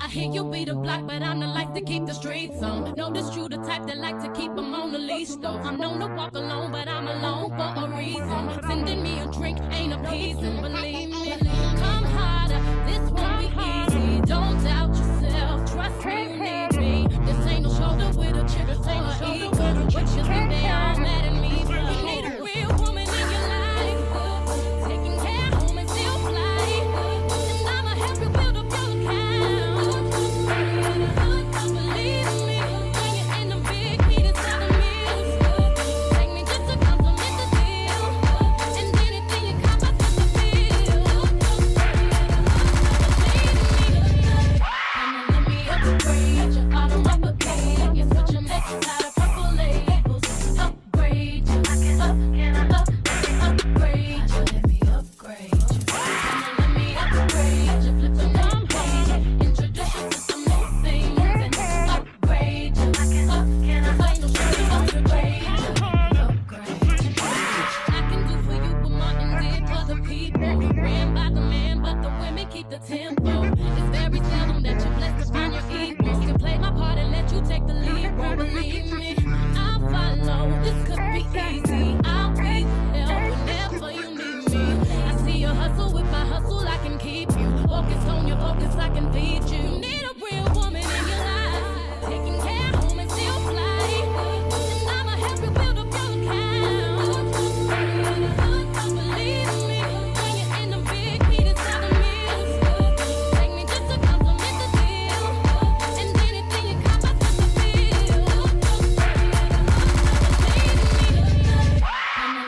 I hear you be the block, but I'm the like to keep the streets on. Know this you the type that like to keep them on the leash, though. I'm known to walk alone, but I'm alone for a reason. Sending me a drink ain't appeasing, believe me. Come harder, this won't be easy. Don't doubt yourself, trust me, you need me. This ain't no shoulder with a chip or an ego. What you think they all mad at me for? You need a real woman in your life, taking care home and still fly. And I'ma help you build up your account. Believe me, when you're in the big meetings, tell the meals. Take me just to compliment the deal. And anything you cop, I put the bill. Believe me, let me upgrade you. Autumn up again. You put your next out of purple labels. Upgrade you. Can I upgrade you? Let me upgrade you. Let me upgrade you. Flip the one page. Introduce you to some new things. And upgrade you. Can I upgrade you? Upgrade you. I can do for you what Martin did for the people. Ran by the man, but the women keep the tempo. It's very seldom that you're blessed to find your equals. Can play my part and let you take the lead. Won't believe me, I'll follow. This could be easy. I'll be there whenever you need me. I see your hustle with my hustle. I can keep you focused on your focus. I can feed you. You need a real woman in your life, taking care home and still fly. And I'ma help you build up your account. Believe me, when you're in the big meetings, tell the meals. Take me just to compliment the deal. And anything you cop, I put the bill. Believe me,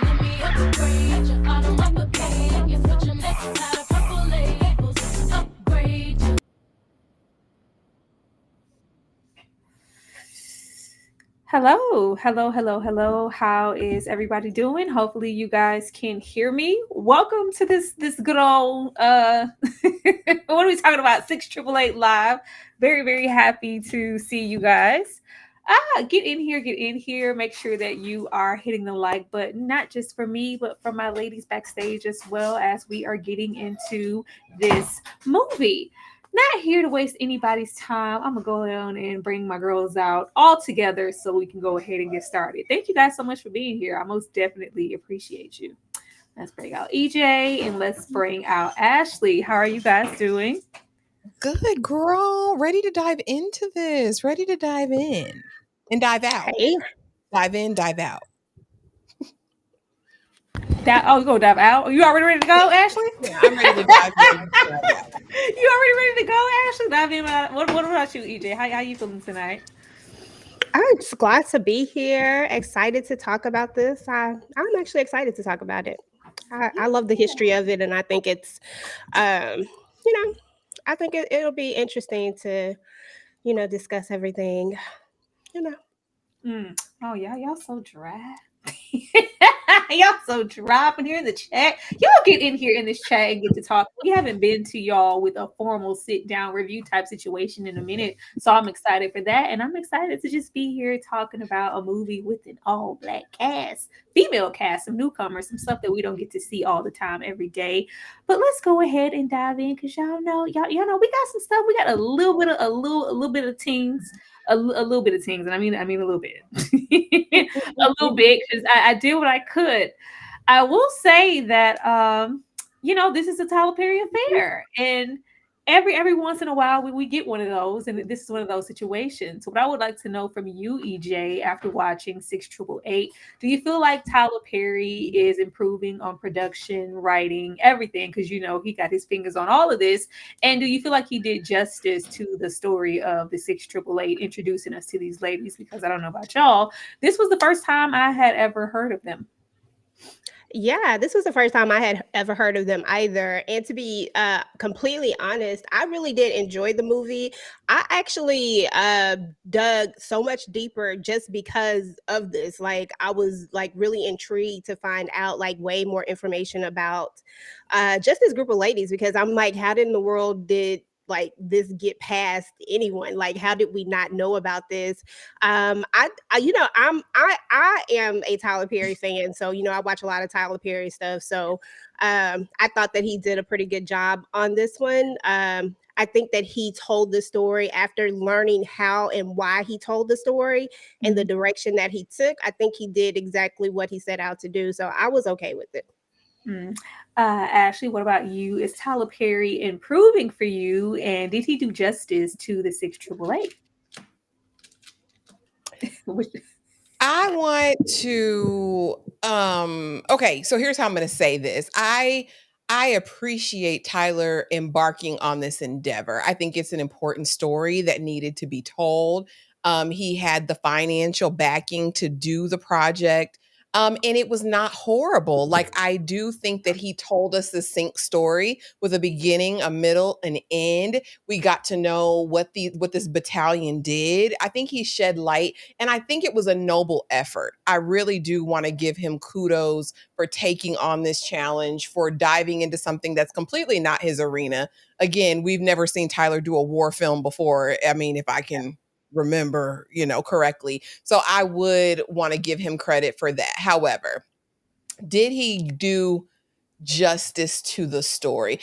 let me upgrade you. Autumn up again. You put your next out of purple labels. Upgrade you. Hello. How is everybody doing? Hopefully you guys can hear me. Welcome to this good old what are we talking about? 6888 live. Very happy to see you guys. Get in here. Make sure that you are hitting the like button, not just for me, but for my ladies backstage as well, as we are getting into this movie. Not here to waste anybody's time. I'm gonna go on and bring my girls out all together so we can go ahead and get started. Thank you guys so much for being here. I most definitely appreciate you. Let's bring out EJ and let's bring out Ashley. How are you guys doing? Good, girl. Ready to dive into this. Ready to dive in and dive out. Hey, Dive in, dive out. You go dive out. You already ready to go, Ashley? Yeah, I'm ready to dive in. Dive out. You already ready to go, Ashley? Dive in. What about you, EJ? How you feeling tonight? I'm just glad to be here. Excited to talk about this. I'm actually excited to talk about it. I love the history of it, and I think it's, um, you know, I think it'll be interesting to, discuss everything. You know, Oh yeah, y'all so dry. Y'all so dry up in here in the chat. Y'all get in here in this chat and get to talk. We haven't been to y'all with a formal sit down review type situation in a minute, so I'm excited for that, and I'm excited to just be here talking about a movie with an all black cast, female cast, some newcomers, some stuff that we don't get to see all the time every day. But let's go ahead and dive in because y'all know we got some stuff. We got a little bit of things. A little bit of things, and I mean a little bit, a little bit, because I did what I could. I will say that this is a Tyler Perry affair, and every once in a while we get one of those, and this is one of those situations. So what I would like to know from you, EJ, after watching 6888, do you feel like Tyler Perry is improving on production, writing, everything? Because he got his fingers on all of this. And do you feel like he did justice to the story of the 6888, introducing us to these ladies? Because I don't know about y'all, this was the first time I had ever heard of them. Yeah, this was the first time I had ever heard of them either. And to be completely honest, I really did enjoy the movie. I actually dug so much deeper just because of this. Like, I was like really intrigued to find out like way more information about just this group of ladies, because I'm like, how in the world did like this get past anyone? Like, how did we not know about this? I am a Tyler Perry fan, so I watch a lot of Tyler Perry stuff. So I thought that he did a pretty good job on this one. I think that he told the story after learning how and why he told the story and the direction that he took. I think he did exactly what he set out to do. So I was okay with it. Ashley, what about you? Is Tyler Perry improving for you? And did he do justice to the 6888? I want to okay, so here's how I'm going to say this. I appreciate Tyler embarking on this endeavor. I think it's an important story that needed to be told. He had the financial backing to do the project. And it was not horrible. Like, I do think that he told us the succinct story with a beginning, a middle, an end. We got to know what this battalion did. I think he shed light, and I think it was a noble effort. I really do want to give him kudos for taking on this challenge, for diving into something that's completely not his arena. Again, we've never seen Tyler do a war film before. I mean, if I can remember, correctly. So I would want to give him credit for that. However, did he do justice to the story?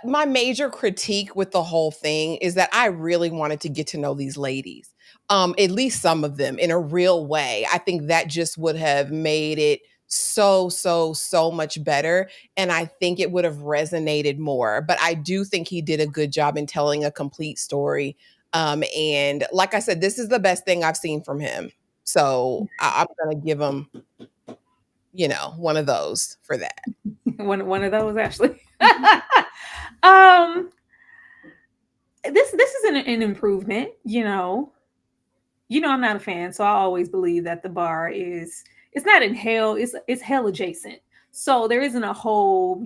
My major critique with the whole thing is that I really wanted to get to know these ladies, at least some of them, in a real way. I think that just would have made it so much better, and I think it would have resonated more. But I do think he did a good job in telling a complete story. And like I said, this is the best thing I've seen from him. So I'm going to give him, one of those for that. one of those, actually. This is an improvement. I'm not a fan, so I always believe that the bar it's not in hell, it's hell adjacent. So there isn't a whole,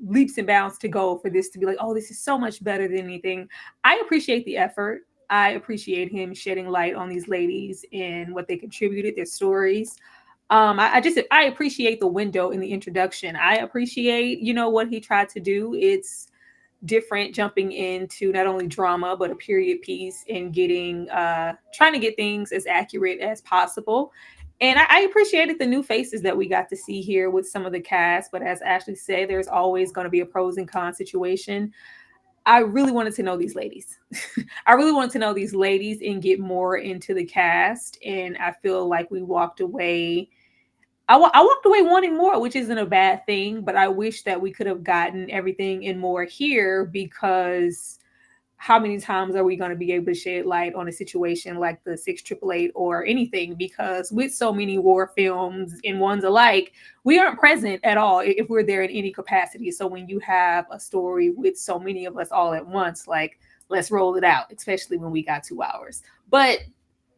leaps and bounds to go for this to be like, oh, this is so much better than anything. I appreciate the effort. I appreciate him shedding light on these ladies and what they contributed, their stories. I appreciate the window in the introduction. I appreciate, what he tried to do. It's different, jumping into not only drama but a period piece and trying to get things as accurate as possible. And I appreciated the new faces that we got to see here with some of the cast. But as Ashley said, there's always going to be a pros and cons situation. I really wanted to know these ladies. I really wanted to know these ladies and get more into the cast. And I feel like we walked away. I walked away wanting more, which isn't a bad thing. But I wish that we could have gotten everything and more here, because how many times are we going to be able to shed light on a situation like the 6888 or anything? Because with so many war films and ones alike, we aren't present at all if we're there in any capacity. So when you have a story with so many of us all at once, like, let's roll it out, especially when we got 2 hours. But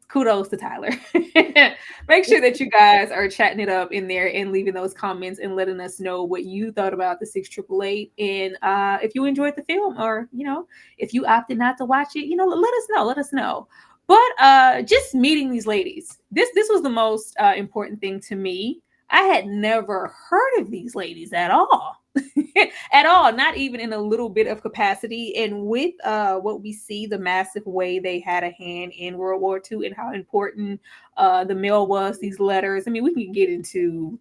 kudos to Tyler. Make sure that you guys are chatting it up in there and leaving those comments and letting us know what you thought about the 6888. And if you enjoyed the film, or, if you opted not to watch it, let us know. But just meeting these ladies, this was the most important thing to me. I had never heard of these ladies at all. At all, not even in a little bit of capacity. And with what we see, the massive way they had a hand in World War II and how important the mail was, these letters. I mean, we can get into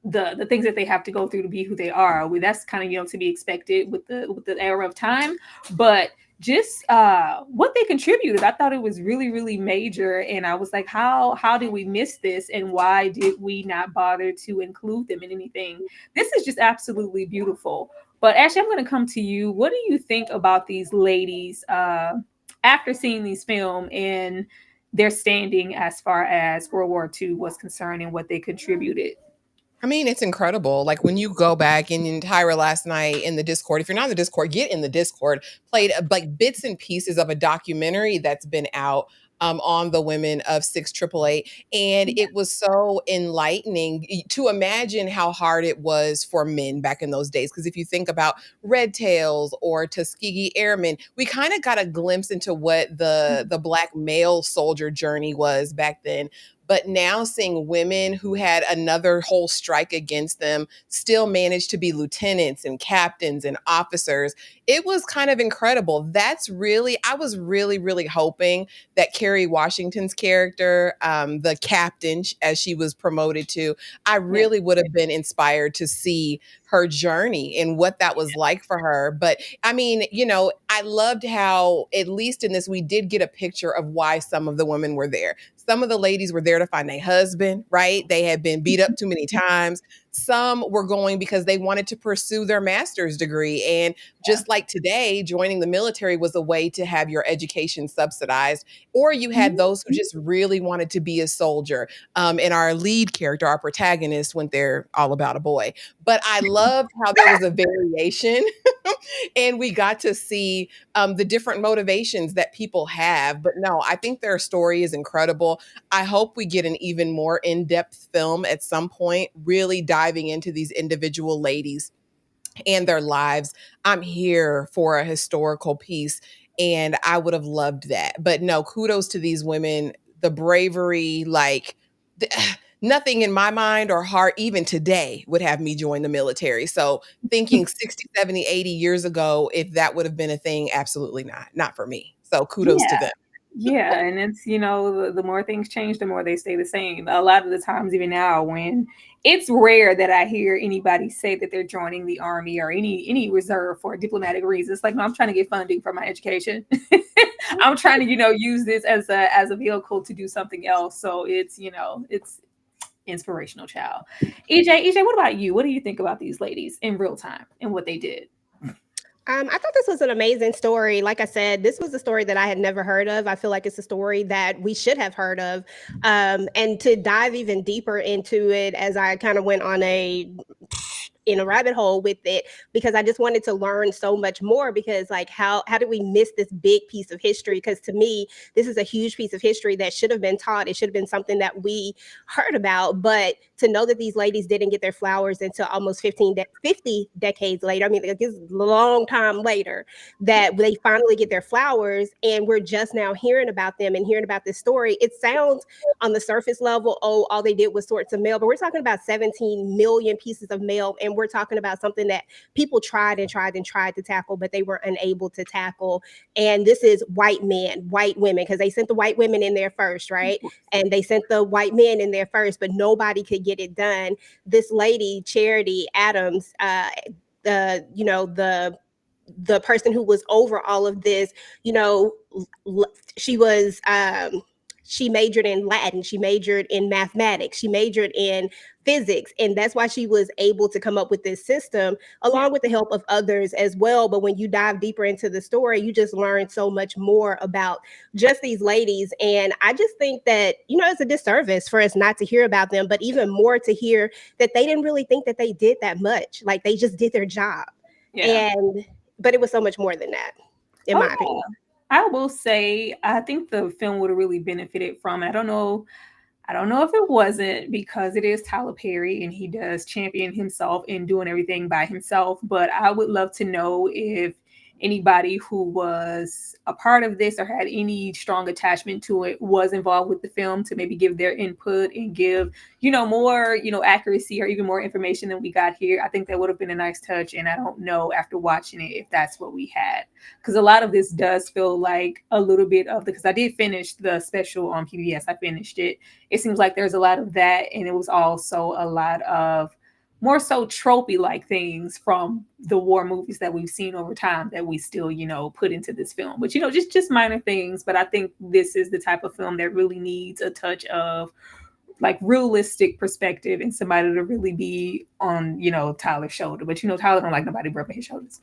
the things that they have to go through to be who they are. That's kind of to be expected with the era of time. But just what they contributed, I thought it was really, really major. And I was like, how did we miss this? And why did we not bother to include them in anything? This is just absolutely beautiful. But Ashley, I'm going to come to you. What do you think about these ladies after seeing these film and their standing as far as World War II was concerned and what they contributed? I mean, it's incredible. Like, when you go back in Tyra last night in the Discord, if you're not in the Discord, get in the Discord, played like bits and pieces of a documentary that's been out on the women of 6888. And it was so enlightening to imagine how hard it was for men back in those days. Because if you think about Red Tails or Tuskegee Airmen, we kind of got a glimpse into what the Black male soldier journey was back then. But now seeing women who had another whole strike against them still managed to be lieutenants and captains and officers, it was kind of incredible. I was really, really hoping that Kerry Washington's character, the captain, as she was promoted to, I really would have been inspired to see her journey and what that was like for her. But I mean, I loved how, at least in this, we did get a picture of why some of the women were there. Some of the ladies were there to find a husband, right? They had been beat up too many times. Some were going because they wanted to pursue their master's degree. And just like today, joining the military was a way to have your education subsidized. Or you had those who just really wanted to be a soldier. And our lead character, our protagonist, went there all about a boy. But I loved how there was a variation and we got to see the different motivations that people have. But no, I think their story is incredible. I hope we get an even more in-depth film at some point, really diving into these individual ladies and their lives. I'm here for a historical piece, and I would have loved that. But no, kudos to these women, the bravery, nothing in my mind or heart, even today, would have me join the military. So thinking 60, 70, 80 years ago, if that would have been a thing, absolutely not for me. So kudos to them. Yeah, and it's, the more things change, the more they stay the same. A lot of the times, even now, when it's rare that I hear anybody say that they're joining the army or any reserve for diplomatic reasons. Like, no, I'm trying to get funding for my education. I'm trying to, use this as a vehicle to do something else. So it's, it's inspirational, child. EJ, what about you? What do you think about these ladies in real time and what they did? I thought this was an amazing story. Like I said, this was a story that I had never heard of. I feel like it's a story that we should have heard of. And to dive even deeper into it, as I kind of went on in a rabbit hole with it, because I just wanted to learn so much more, because like, how did we miss this big piece of history? Because to me, this is a huge piece of history that should have been taught. It should have been something that we heard about. But to know that these ladies didn't get their flowers until almost 50 decades later, I mean, like, it's a long time later that they finally get their flowers, and we're just now hearing about them and hearing about this story. It sounds on the surface level, oh, all they did was sort some mail, but we're talking about 17 million pieces of mail, and we're talking about something that people tried to tackle, but they were unable to tackle. And this is white men, white women, because they sent the white women in there first, right? And they sent the white men in there first, but nobody could get it done. This lady, Charity Adams, the person who was over all of this, she was she majored in Latin, she majored in mathematics, she majored in physics, and that's why she was able to come up with this system along with the help of others as well. But when you dive deeper into the story, you just learn so much more about just these ladies. And I just think that, it's a disservice for us not to hear about them, but even more to hear that they didn't really think that they did that much. Like, they just did their job. But it was so much more than that, in my opinion. I will say, I think the film would have really benefited from it. I don't know if it wasn't, because it is Tyler Perry and he does champion himself in doing everything by himself. But I would love to know if anybody who was a part of this or had any strong attachment to it was involved with the film, to maybe give their input and give, more, accuracy or even more information than we got here. I think that would have been a nice touch. And I don't know, after watching it, if that's what we had, because a lot of this does feel like a little bit of because I did finish the special on PBS. I finished it. It seems like there's a lot of that. And it was also a lot of more so tropey like things from the war movies that we've seen over time that we still, put into this film. But, just minor things. But I think this is the type of film that really needs a touch of like realistic perspective and somebody to really be on, Tyler's shoulder. But, Tyler don't like nobody rubbing his shoulders.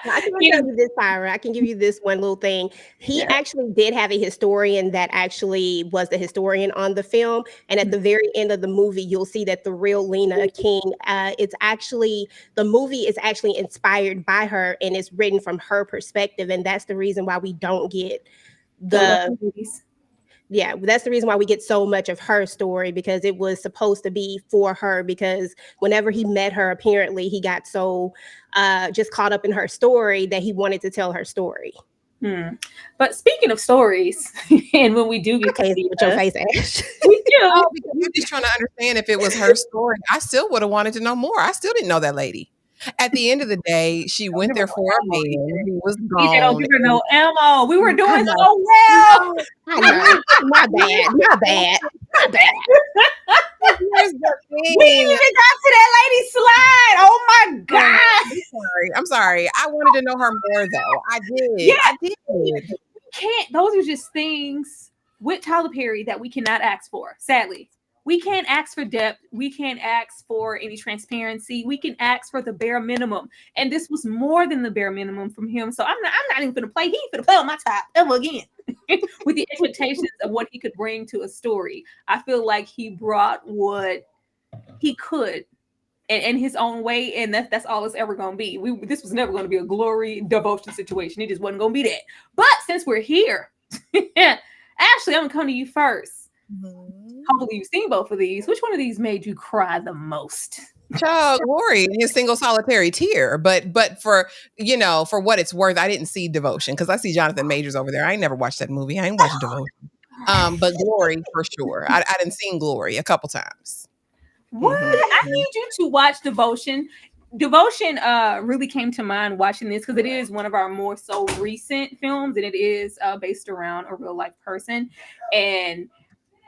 I can tell you this, Tyra. I can give you this one little thing. He actually did have a historian that actually was the historian on the film. And at the very end of the movie, you'll see that the real Lena King, the movie is actually inspired by her and it's written from her perspective. And that's the reason why we don't get that's the reason why we get so much of her story, because it was supposed to be for her, because whenever he met her, apparently he got so just caught up in her story that he wanted to tell her story. But speaking of stories, and when we do get to Okay, see with your us, face, Ash. we do. Oh, because I'm just trying to understand if it was her story. I still would have wanted to know more. I still didn't know that lady. At the end of the day, she Don't went give her there no for a ammo, man who was EJ, don't gone. give her no ammo. We were I doing know. so well. I know. My bad. My bad. My bad. Here's the We thing. even got to that lady slide. Oh my God. I'm sorry. I wanted to know her more though. I did. Yeah. I did. We can't. Those are just things with Tyler Perry that we cannot ask for. Sadly, we can't ask for depth. We can't ask for any transparency. We can ask for the bare minimum, and this was more than the bare minimum from him. So I'm not even gonna play. He ain't gonna play on my top ever again. With the expectations of what he could bring to a story, I feel like he brought what he could in his own way, and that's all it's ever going to be. This was never going to be a glory devotion situation. It just wasn't going to be that. But since we're here, Ashley, I'm going to come to you first. Hopefully you've seen both of these. Which one of these made you cry the most? Child Glory in his single solitary tear. But for for what it's worth, I didn't see Devotion because I see Jonathan Majors over there. I ain't never watched that movie. I ain't watching Devotion. But Glory for sure. I didn't seen Glory a couple times. What? I need you to watch Devotion. Devotion really came to mind watching this because it is one of our more so recent films, and it is based around a real life person. And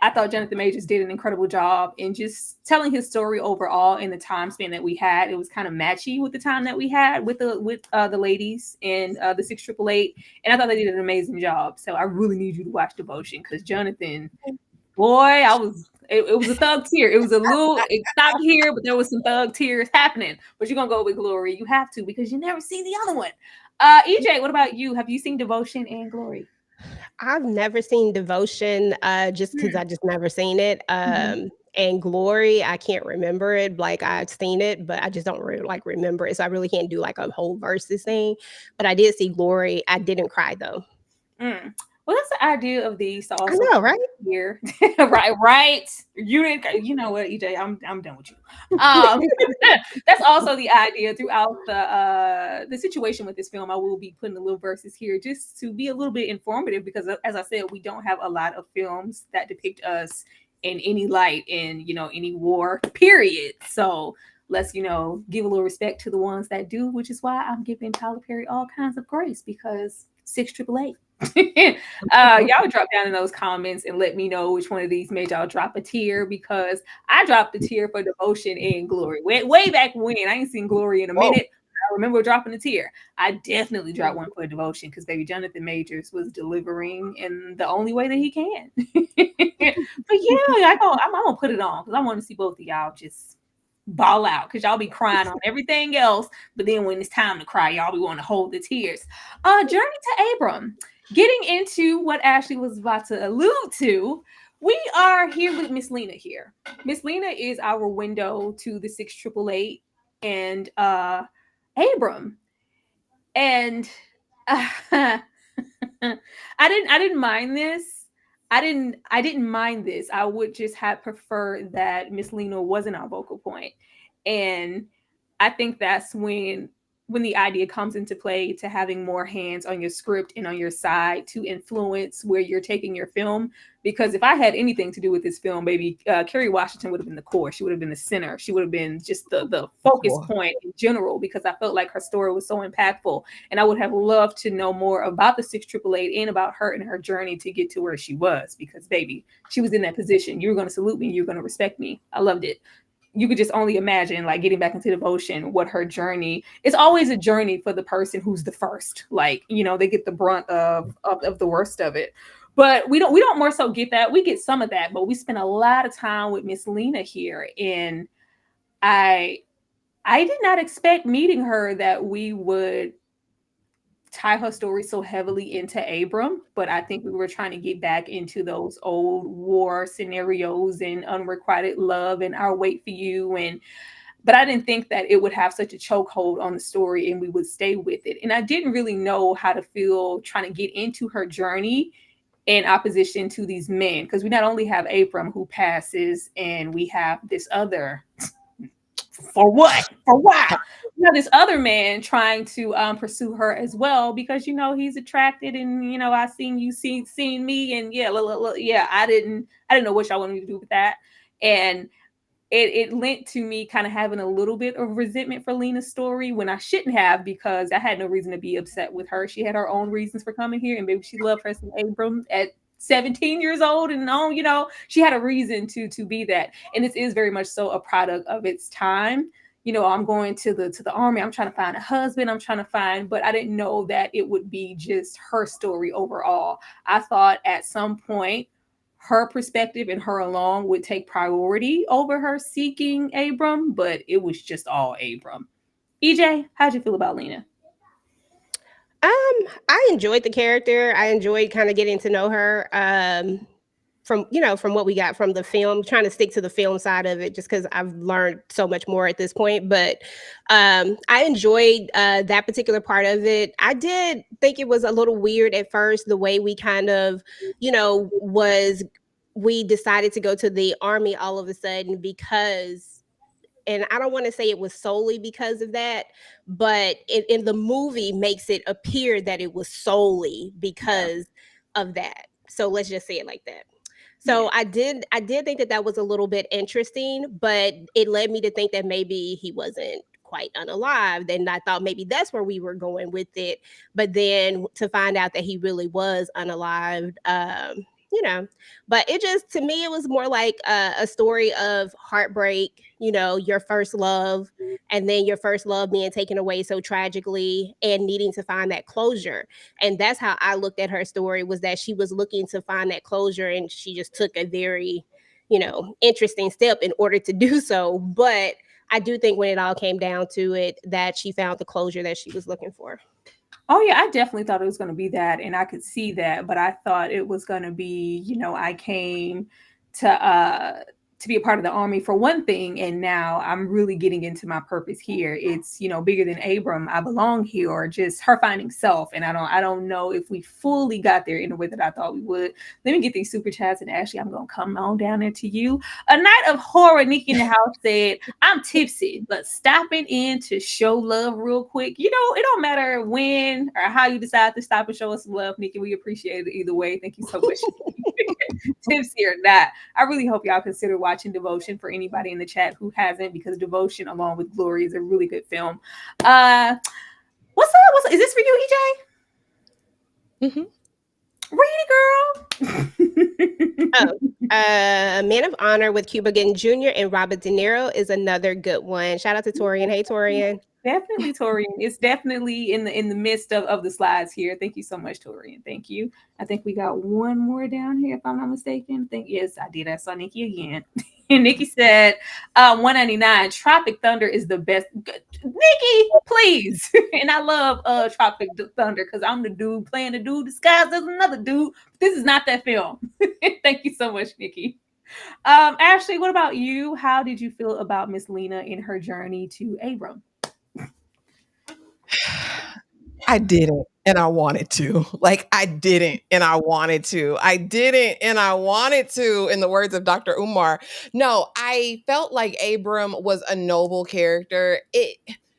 I thought Jonathan Majors did an incredible job in just telling his story overall in the time span that we had. It was kind of matchy with the time that we had with the ladies and the 6888, and I thought they did an amazing job. So I really need you to watch Devotion because Jonathan, boy, it was a thug tear. It was it stopped here, but there was some thug tears happening. But you're gonna go with Glory. You have to because you never see the other one. EJ, what about you? Have you seen Devotion and Glory? I've never seen Devotion, just because I just never seen it. And Glory, I can't remember it. Like I've seen it, but I just don't really remember it. So I really can't do like a whole versus thing. But I did see Glory. I didn't cry though. Well, that's the idea of these. Also, I know, right? Here, right. You know what, EJ? I'm done with you. That's also the idea throughout the situation with this film. I will be putting a little verses here just to be a little bit informative because, as I said, we don't have a lot of films that depict us in any light in any war period. So let's give a little respect to the ones that do, which is why I'm giving Tyler Perry all kinds of grace because 6888. Y'all drop down in those comments and let me know which one of these made y'all drop a tear because I dropped a tear for Devotion and Glory way back when. I ain't seen Glory in a minute. I remember dropping a tear. I definitely dropped one for Devotion because baby Jonathan Majors was delivering in the only way that he can. But yeah, I'm gonna put it on because I want to see both of y'all just ball out because y'all be crying on everything else, but then when it's time to cry, y'all be wanting to hold the tears. Journey to Abram. Getting into what Ashley was about to allude to, we are here with Miss Lena here. Miss Lena is our window to the 6888 and Abram. And I didn't mind this. I didn't mind this. I would just have preferred that Miss Lena wasn't our vocal point. And I think that's when the idea comes into play to having more hands on your script and on your side to influence where you're taking your film. Because if I had anything to do with this film, baby, Kerry Washington would have been the core. She would have been the center. She would have been just the focus point in general because I felt like her story was so impactful. And I would have loved to know more about the 6888 and about her and her journey to get to where she was. Because, baby, she was in that position. You were going to salute me. You're going to respect me. I loved it. You could just only imagine like getting back into Devotion, what her journey. It's always a journey for the person who's the first. Like, they get the brunt of the worst of it. But we don't more so get that. We get some of that, but we spend a lot of time with Miss Lena here. And I did not expect meeting her that we would tie her story so heavily into Abram, but I think we were trying to get back into those old war scenarios and unrequited love and I'll wait for you. But I didn't think that it would have such a chokehold on the story and we would stay with it. And I didn't really know how to feel trying to get into her journey in opposition to these men, because we not only have Abram who passes and we have this other For what? For why? This other man trying to pursue her as well because he's attracted and I seen you seen me and yeah, yeah, I didn't know what y'all wanted me to do with that. And it lent to me kind of having a little bit of resentment for Lena's story when I shouldn't have, because I had no reason to be upset with her. She had her own reasons for coming here, and maybe she loved her some Abram at 17 years old and on, she had a reason to be that. And this is very much so a product of its time. I'm going to the army, I'm trying to find a husband, but I didn't know that it would be just her story overall. I thought at some point her perspective and her alone would take priority over her seeking Abram, but it was just all Abram. EJ, how'd you feel about Lena? I enjoyed the character. I enjoyed kind of getting to know her. From what we got from the film, trying to stick to the film side of it, just because I've learned so much more at this point. But I enjoyed that particular part of it. I did think it was a little weird at first, the way we kind of, we decided to go to the army all of a sudden because, and I don't want to say it was solely because of that, but in the movie makes it appear that it was solely because of that. So let's just say it like that. So I did think that was a little bit interesting, but it led me to think that maybe he wasn't quite unalived. And I thought maybe that's where we were going with it. But then to find out that he really was unalived, but it just, to me, it was more like a story of heartbreak, your first love, and then your first love being taken away so tragically and needing to find that closure. And that's how I looked at her story, was that she was looking to find that closure, and she just took a very, interesting step in order to do so. But I do think when it all came down to it, that she found the closure that she was looking for. Oh yeah, I definitely thought it was going to be that, and I could see that, but I thought it was going to be, I came to be a part of the army for one thing, and now I'm really getting into my purpose here. It's, bigger than Abram. I belong here, or just her finding self. And I don't know if we fully got there in the way that I thought we would. Let me get these super chats, and Ashley, I'm gonna come on down there to you. A night of horror, Nikki in the house said, I'm tipsy, but stopping in to show love real quick. It don't matter when or how you decide to stop and show us some love, Nikki. We appreciate it either way. Thank you so much. Tipsy or not, I really hope y'all consider watching Devotion, for anybody in the chat who hasn't, because Devotion along with Glory is a really good film. What's up? Is this for you, EJ? Mm-hmm. Read it, girl. Man of Honor with Cuba Gooding Jr. and Robert De Niro is another good one. Shout out to Torian. Hey, Torian. Definitely, Torian. It's definitely in the midst of the slides here. Thank you so much, Torian. Thank you. I think we got one more down here, if I'm not mistaken. Yes, I did. I saw Nikki again. And Nikki said, 199, Tropic Thunder is the best. Nikki, please. And I love Tropic Thunder because I'm the dude playing the dude disguised as another dude. This is not that film. Thank you so much, Nikki. Ashley, what about you? How did you feel about Miss Lena in her journey to Abram? I didn't, and I wanted to. I didn't, and I wanted to. I didn't, and I wanted to, in the words of Dr. Umar. No, I felt like Abram was a noble character.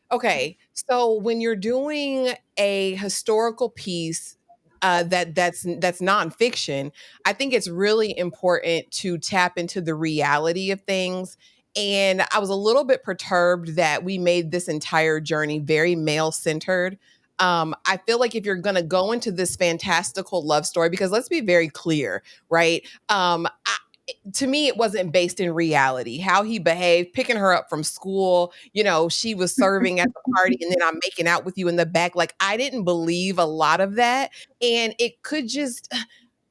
Okay, so when you're doing a historical piece that's nonfiction, I think it's really important to tap into the reality of things. And I was a little bit perturbed that we made this entire journey very male-centered. I feel like if you're going to go into this fantastical love story, because let's be very clear, right? To me, it wasn't based in reality. How he behaved, picking her up from school, she was serving at the party, and then I'm making out with you in the back. I didn't believe a lot of that. And it could just,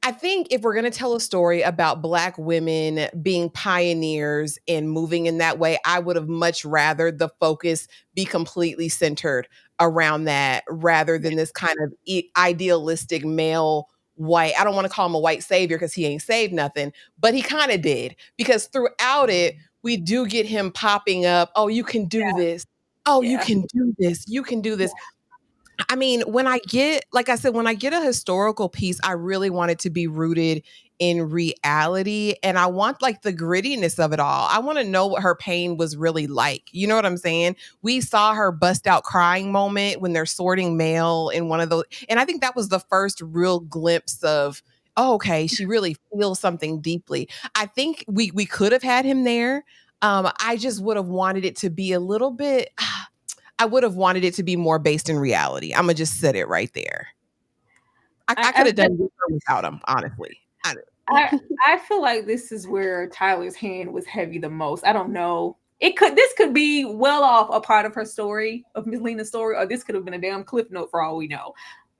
I think if we're going to tell a story about Black women being pioneers and moving in that way, I would have much rather the focus be completely centered around that rather than this kind of idealistic male white. I don't want to call him a white savior because he ain't saved nothing, but he kind of did, because throughout it, we do get him popping up. Oh, you can do this. Oh, you can do this. You can do this. I mean, when I get, like I said, when I get a historical piece, I really want it to be rooted in reality. And I want like the grittiness of it all. I want to know what her pain was really like. You know what I'm saying? We saw her bust out crying moment when they're sorting mail in one of those. And I think that was the first real glimpse of, oh, okay, she really feels something deeply. I think we could have had him there. I just would have wanted it to be a little bit, I would have wanted it to be more based in reality. I'm going to just set it right there. I could have done this without him, honestly. I feel like this is where Tyler's hand was heavy the most. I don't know. This could be well off a part of her story, of Miss Lena's story, or this could have been a damn cliff note for all we know.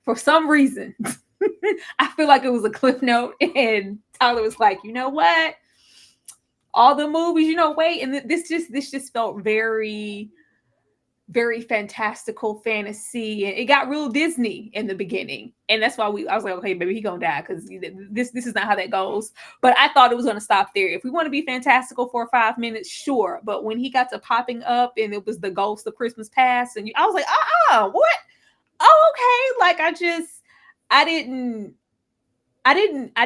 For some reason, I feel like it was a cliff note, and Tyler was like, you know what? All the movies, wait, and this just felt very, very fantastical fantasy, and it got real Disney in the beginning, and that's why I was like, okay, baby, he gonna die because this is not how that goes. But I thought it was gonna stop there. If we want to be fantastical for 5 minutes, sure. But when he got to popping up and it was the ghost of Christmas Past, and I was like, what? Oh, okay. Like I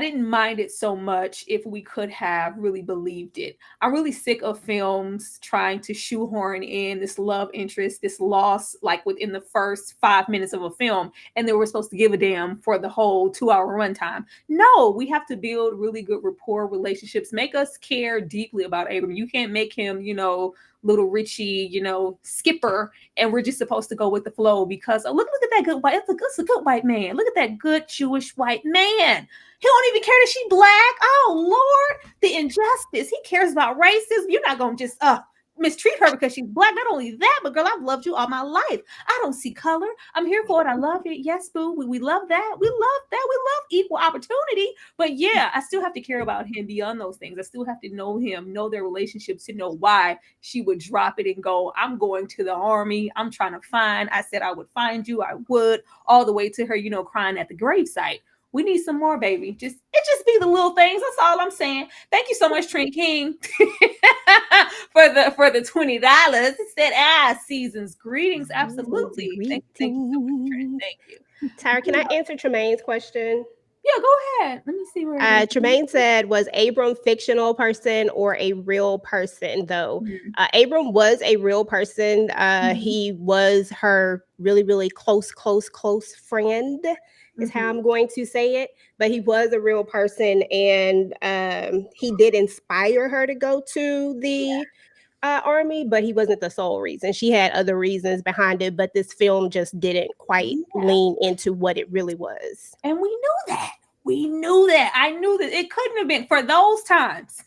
didn't mind it so much if we could have really believed it. I'm really sick of films trying to shoehorn in this love interest, this loss, like within the first 5 minutes of a film, and then we're supposed to give a damn for the whole 2-hour runtime. No, we have to build really good rapport relationships, make us care deeply about Abram. You can't make him, little Richie, skipper, and we're just supposed to go with the flow because look at that good white. It's a good white man. Look at that good Jewish white man. He don't even care that she black. Oh Lord, the injustice. He cares about racism. You're not gonna just mistreat her because she's black. Not only that, but girl, I've loved you all my life. I don't see color. I'm here for it. I love it. Yes, boo. We love that. We love that. We love equal opportunity. But yeah, I still have to care about him beyond those things. I still have to know him, know their relationships, to know why she would drop it and go, I'm going to the army. I'm trying to find. I said I would find you. I would, all the way to her, crying at the gravesite. We need some more, baby. It just be the little things. That's all I'm saying. Thank you so much, Trent King, for the $20. It said, seasons. Greetings. Absolutely. Thank you so much, Trent. Thank you. Tyra, can I answer Tremaine's question? Yeah, go ahead. Let me see where Tremaine said, was Abram fictional person or a real person, though? Mm-hmm. Abram was a real person. He was her really, really close friend, is how I'm going to say it. But he was a real person, and he did inspire her to go to the army, but he wasn't the sole reason. She had other reasons behind it, but this film just didn't quite lean into what it really was. And we knew that. I knew that it couldn't have been for those times.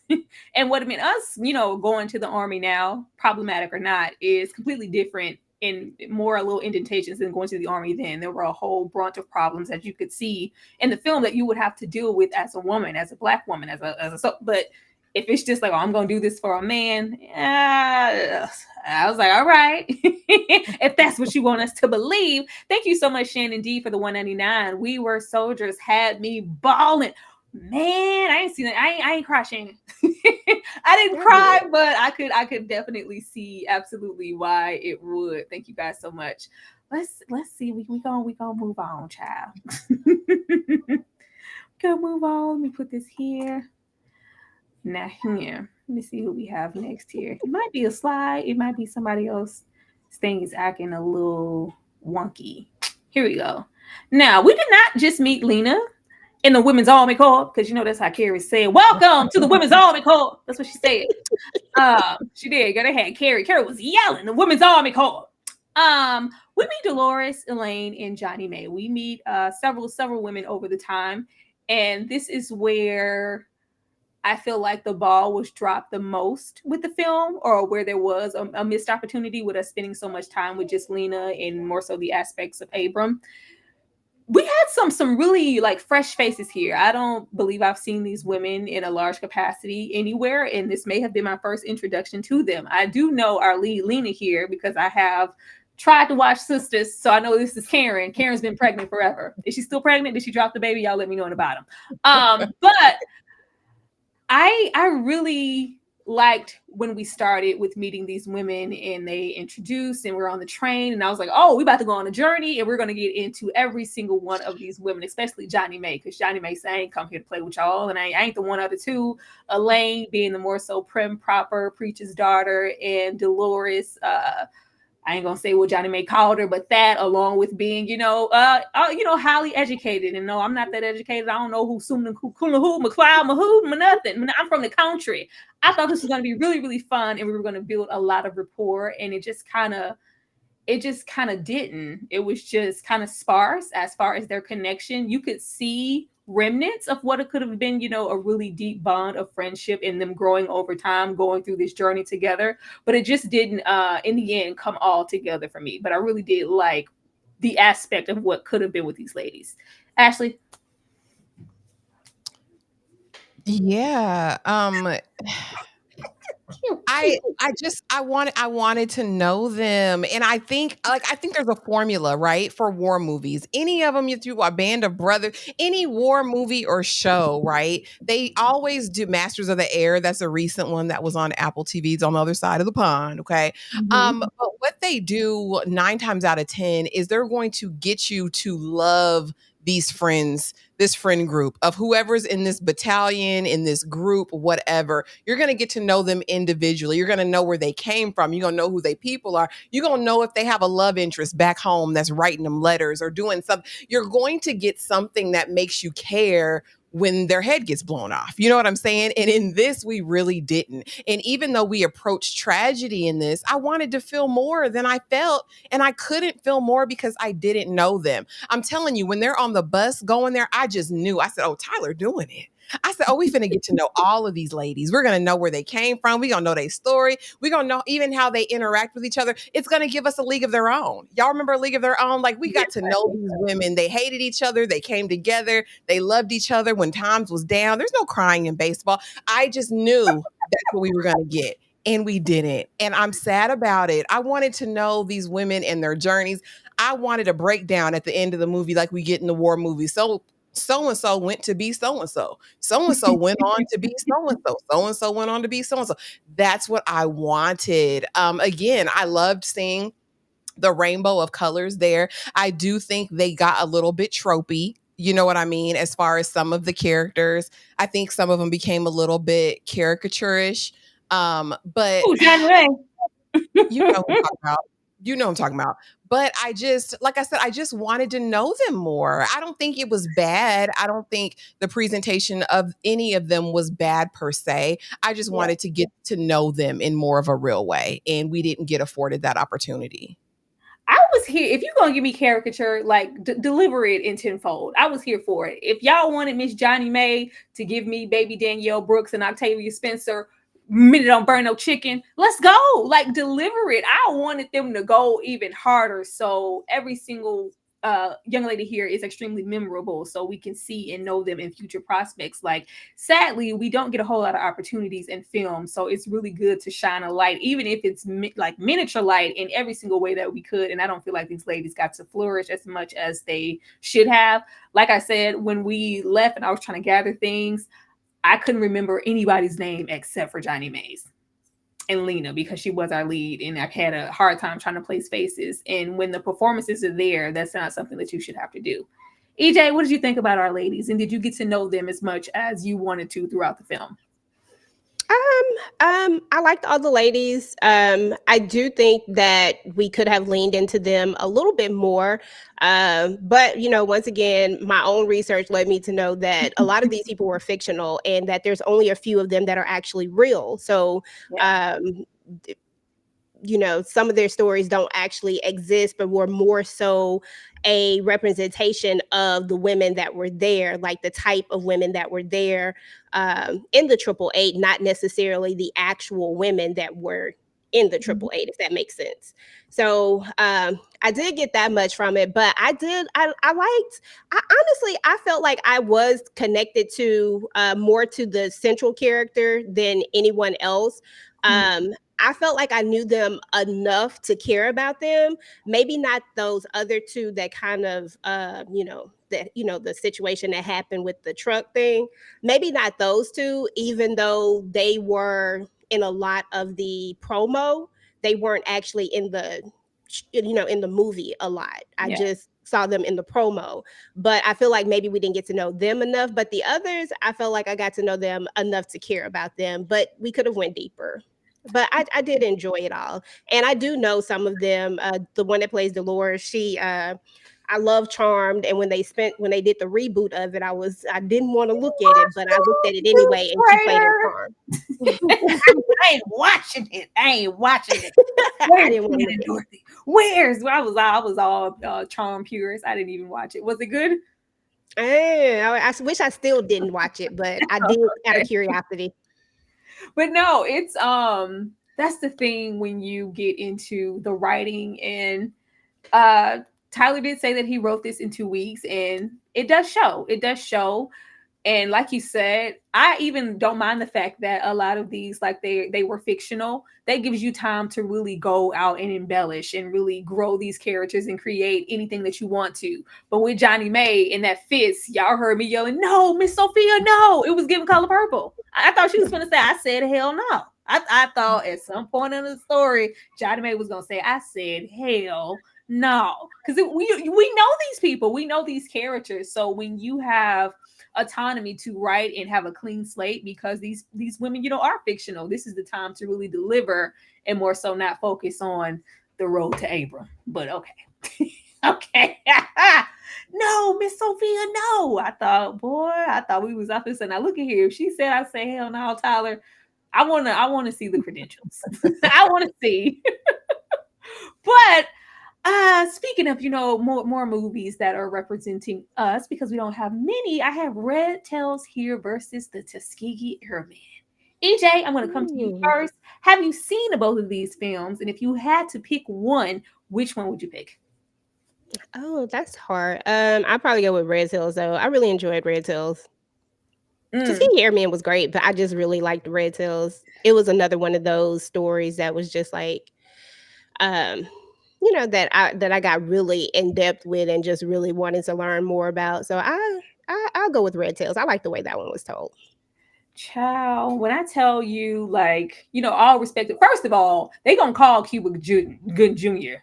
And what it meant us, going to the army now, problematic or not, is completely different and more a little indentations than going to the army then. There were a whole bunch of problems that you could see in the film that you would have to deal with as a woman, as a black woman, but if it's just like, I'm going to do this for a man, I was like, all right, if that's what you want us to believe. Thank you so much, Shannon D, for the $1.99. We Were Soldiers had me balling. Man, I ain't seen it. I ain't cry, Shannon. I didn't cry, but I could definitely see absolutely why it would. Thank you guys so much. Let's see. We gonna move on, child. Gonna move on. Let me put this here. Now here, let me see who we have next here. It might be a slide. It might be somebody else. This thing is acting a little wonky. Here we go. Now, we did not just meet Lena in the Women's Army Corps, because that's how Kerry said, welcome to the Women's Army Corps. That's what she said. She did. They had Kerry. Kerry was yelling, the Women's Army Corps. We meet Dolores, Elaine, and Johnny May. We meet several women over the time. And this is where I feel like the ball was dropped the most with the film, or where there was a missed opportunity with us spending so much time with just Lena and more so the aspects of Abram. We had some really like fresh faces here. I don't believe I've seen these women in a large capacity anywhere, and this may have been my first introduction to them. I do know our lead Lena here because I have tried to watch Sisters, so I know this is Karen. Karen's been pregnant forever. Is she still pregnant? Did she drop the baby? Y'all let me know in the bottom. But I really liked when we started with meeting these women and they introduced and we're on the train and I was like, oh, we about to go on a journey and we're going to get into every single one of these women, especially Johnny May, because Johnny May said, I ain't come here to play with y'all, and I ain't the one of the two. Elaine being the more so prim proper preacher's daughter, and Dolores, I ain't gonna say what Johnny May called her, but that, along with being, highly educated. And no, I'm not that educated. I don't know who Sumna, who McLeod, Mahood, nothing. I'm from the country. I thought this was gonna be really, really fun, and we were gonna build a lot of rapport. And it just kind of didn't. It was just kind of sparse as far as their connection. You could see remnants of what it could have been, a really deep bond of friendship and them growing over time, going through this journey together. But it just didn't, in the end, come all together for me. But I really did like the aspect of what could have been with these ladies. Ashley? Yeah. I wanted to know them. And I think there's a formula, right? For war movies. Any of them, you threw a Band of Brothers, any war movie or show, right? They always do Masters of the Air. That's a recent one that was on Apple TV. It's on the other side of the pond. Okay. But what they do 9 times out of 10 is they're going to get you to love these friends, this friend group of whoever's in this battalion, in this group, whatever. You're going to get to know them individually. You're going to know where they came from. You're going to know who they people are. You're going to know if they have a love interest back home that's writing them letters or doing something. You're going to get something that makes you care when their head gets blown off. You know what I'm saying? And in this, we really didn't. And even though we approached tragedy in this, I wanted to feel more than I felt. And I couldn't feel more because I didn't know them. I'm telling you, when they're on the bus going there, I just knew. I said, oh, Tyler doing it. I said, oh, we finna get to know all of these ladies. We're going to know where they came from. We're going to know their story. We're going to know even how they interact with each other. It's going to give us a League of Their Own. Y'all remember a League of Their Own? Like, we got to know these women. They hated each other. They came together. They loved each other when times was down. There's no crying in baseball. I just knew that's what we were going to get. And we didn't. And I'm sad about it. I wanted to know these women and their journeys. I wanted a breakdown at the end of the movie like we get in the war movies. So-and-so went to be so-and-so. So-and-so went on to be so-and-so. So-and-so went on to be so-and-so. That's what I wanted. Again, I loved seeing the rainbow of colors there. I do think they got a little bit tropey. You know what I mean? As far as some of the characters, I think some of them became a little bit caricaturish. But Ooh, Johnny Ray. you know what I'm talking about. You know what I'm talking about. But I just, like I said, I just wanted to know them more. I don't think it was bad. I don't think the presentation of any of them was bad per se. I just wanted to get to know them in more of a real way. And we didn't get afforded that opportunity. I was here. If you're going to give me caricature, like deliver it in tenfold. I was here for it. If y'all wanted Miss Johnny May to give me baby Danielle Brooks and Octavia Spencer, minute don't burn no chicken, let's go. Like, deliver it. I wanted them to go even harder. So every single young lady here is extremely memorable, so we can see and know them in future prospects. Like, sadly, we don't get a whole lot of opportunities in film, so it's really good to shine a light, even if it's like miniature light, in every single way that we could. And I don't feel like these ladies got to flourish as much as they should have. Like I said, when we left and I was trying to gather things, I couldn't remember anybody's name except for Johnny May's and Lena, because she was our lead, and I had a hard time trying to place faces. And when the performances are there, that's not something that you should have to do. EJ, what did you think about our ladies, and did you get to know them as much as you wanted to throughout the film? I liked all the ladies. I do think that we could have leaned into them a little bit more. But, once again, my own research led me to know that a lot of these people were fictional and that there's only a few of them that are actually real. So, some of their stories don't actually exist, but were more so a representation of the women that were there, like the type of women that were there in the 888, not necessarily the actual women that were in the 888, if that makes sense. So I did get that much from it, but I felt like I was connected to more to the central character than anyone else. I felt like I knew them enough to care about them. Maybe not those other two that kind of, the situation that happened with the truck thing. Maybe not those two, even though they were in a lot of the promo. They weren't actually in the in the movie a lot. I just saw them in the promo, but I feel like maybe we didn't get to know them enough. But the others, I felt like I got to know them enough to care about them, but we could have went deeper. But I did enjoy it all, and I do know some of them. The one that plays Dolores, I love Charmed, and when they did the reboot of it, I didn't want to look at it, but I looked at it anyway, and she played in Charmed. I ain't watching it. I didn't want to look at it. Dorothy? I was all Charm purist. I didn't even watch it. Was it good? I wish I still didn't watch it, but I did out of curiosity. But no, it's that's the thing when you get into the writing, and Tyler did say that he wrote this in 2 weeks, and it does show. It does show. And like you said, I even don't mind the fact that a lot of these, like they were fictional. That gives you time to really go out and embellish and really grow these characters and create anything that you want to. But with Johnny May and that fist, y'all heard me yelling, "No, Miss Sophia, no!" It was giving Color Purple. I thought she was going to say, "I said hell no." I thought at some point in the story, Johnny May was going to say, "I said hell no," because we know these people, we know these characters. So when you have autonomy to write and have a clean slate, because these women, are fictional, this is the time to really deliver, and more so not focus on the road to Abram. But okay. Okay. No, Miss Sophia, no. I thought we was out this, and I look at here. If she said I say hell no, Tyler, I wanna see the credentials. I want to see. But speaking of, more movies that are representing us, because we don't have many, I have Red Tails here versus the Tuskegee Airmen. EJ, I'm going to come to you first. Have you seen both of these films? And if you had to pick one, which one would you pick? Oh, that's hard. I'd probably go with Red Tails, though. I really enjoyed Red Tails. Tuskegee Airmen was great, but I just really liked Red Tails. It was another one of those stories that was just like, that I got really in depth with and just really wanted to learn more about. So I'll go with Red Tails. I like the way that one was told. Child, when I tell you, all respect, first of all, they gonna call Cuba Gooding Jr.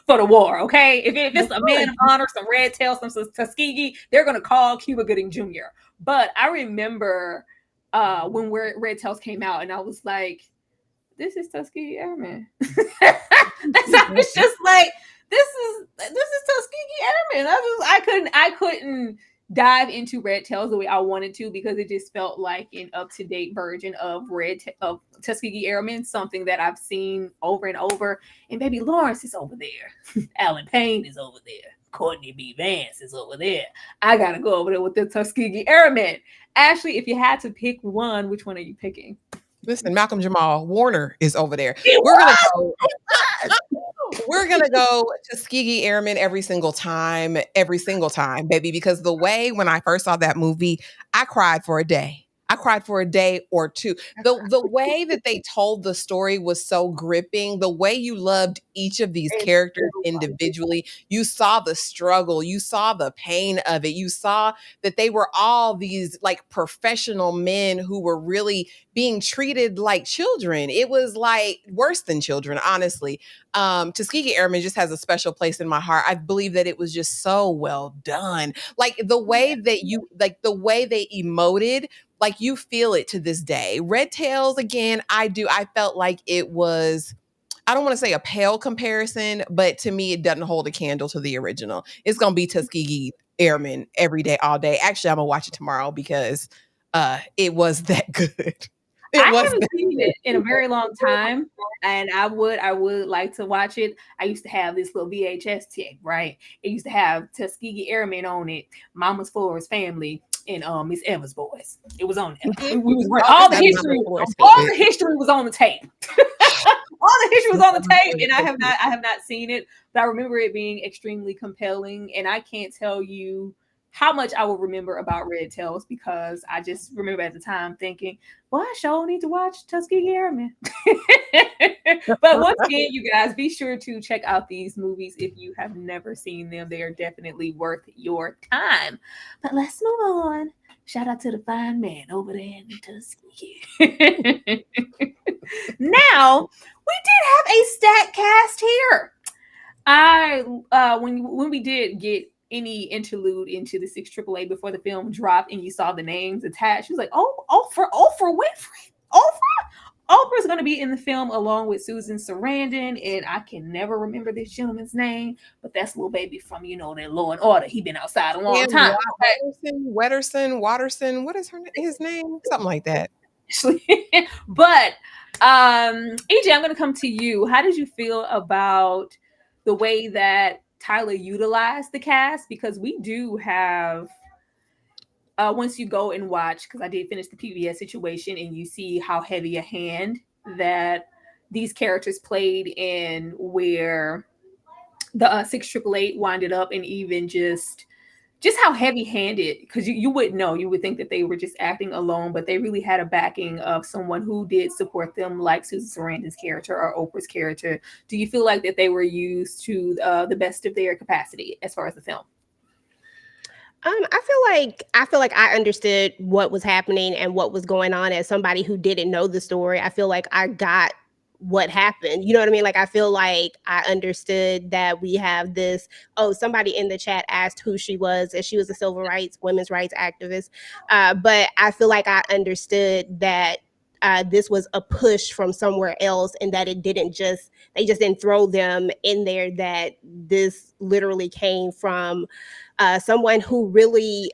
for the war, okay? If it's a man of honor, some Red Tails, some Tuskegee, they're gonna call Cuba Gooding Jr. But I remember when Red Tails came out, and I was like, this is Tuskegee Airmen. I was just like, this is Tuskegee Airmen. I couldn't dive into Red Tails the way I wanted to, because it just felt like an up-to-date version of Tuskegee Airmen, something that I've seen over and over. And baby Lawrence is over there. Alan Payne is over there. Courtney B. Vance is over there. I gotta go over there with the Tuskegee Airmen. Ashley, if you had to pick one, which one are you picking? Listen, Malcolm Jamal Warner is over there. We're gonna go Tuskegee Airmen every single time, baby. Because the way when I first saw that movie, I cried for a day. I cried for a day or two. The way that they told the story was so gripping. The way you loved each of these characters individually. You saw the struggle. You saw the pain of it. You saw that they were all these like professional men who were really being treated like children. It was like worse than children, honestly. Tuskegee Airmen just has a special place in my heart. I believe that it was just so well done. Like the way that the way they emoted, like you feel it to this day. Red Tails, again, I felt like it was, I don't want to say a pale comparison, but to me, it doesn't hold a candle to the original. It's going to be Tuskegee Airmen every day, all day. Actually, I'm going to watch it tomorrow because it was that good. I haven't seen it in a very long time, and I would like to watch it. I used to have this little VHS tape, right? It used to have Tuskegee Airmen on it, Mama's Forest Family, and Miss Evans Boys. It was on there. All the history was on the tape. All the history was on the tape, and I have not seen it, but I remember it being extremely compelling, and I can't tell you how much I will remember about Red Tails, because I just remember at the time thinking, well, I sure need to watch Tuskegee Airmen. But once again, you guys, be sure to check out these movies if you have never seen them. They are definitely worth your time. But let's move on Shout out to the fine man over there in the Tuskegee. Now, we did have a stat cast here. When we did get any interlude into the 6 AAA before the film dropped and you saw the names attached, she was like, Oprah Winfrey. Oprah's going to be in the film along with Susan Sarandon, and I can never remember this gentleman's name, but that's little baby from, that Law and Order. He been outside a long time. Waterston. What is his name? Something like that. But EJ, I'm going to come to you. How did you feel about the way that Tyler utilized the cast? Because we do have, once you go and watch, because I did finish the PBS situation, and you see how heavy a hand that these characters played in where the 6 888 winded up, and even just how heavy-handed, because you wouldn't know. You would think that they were just acting alone, but they really had a backing of someone who did support them, like Susan Sarandon's character or Oprah's character. Do you feel like that they were used to the best of their capacity as far as the film? I feel like I understood what was happening and what was going on as somebody who didn't know the story. I feel like I got what happened. You know what I mean? Like, I feel like I understood that we have this. Oh, somebody in the chat asked who she was, and she was a civil rights, women's rights activist. But I feel like I understood that this was a push from somewhere else, and that they just didn't throw them in there, that this literally came from someone who really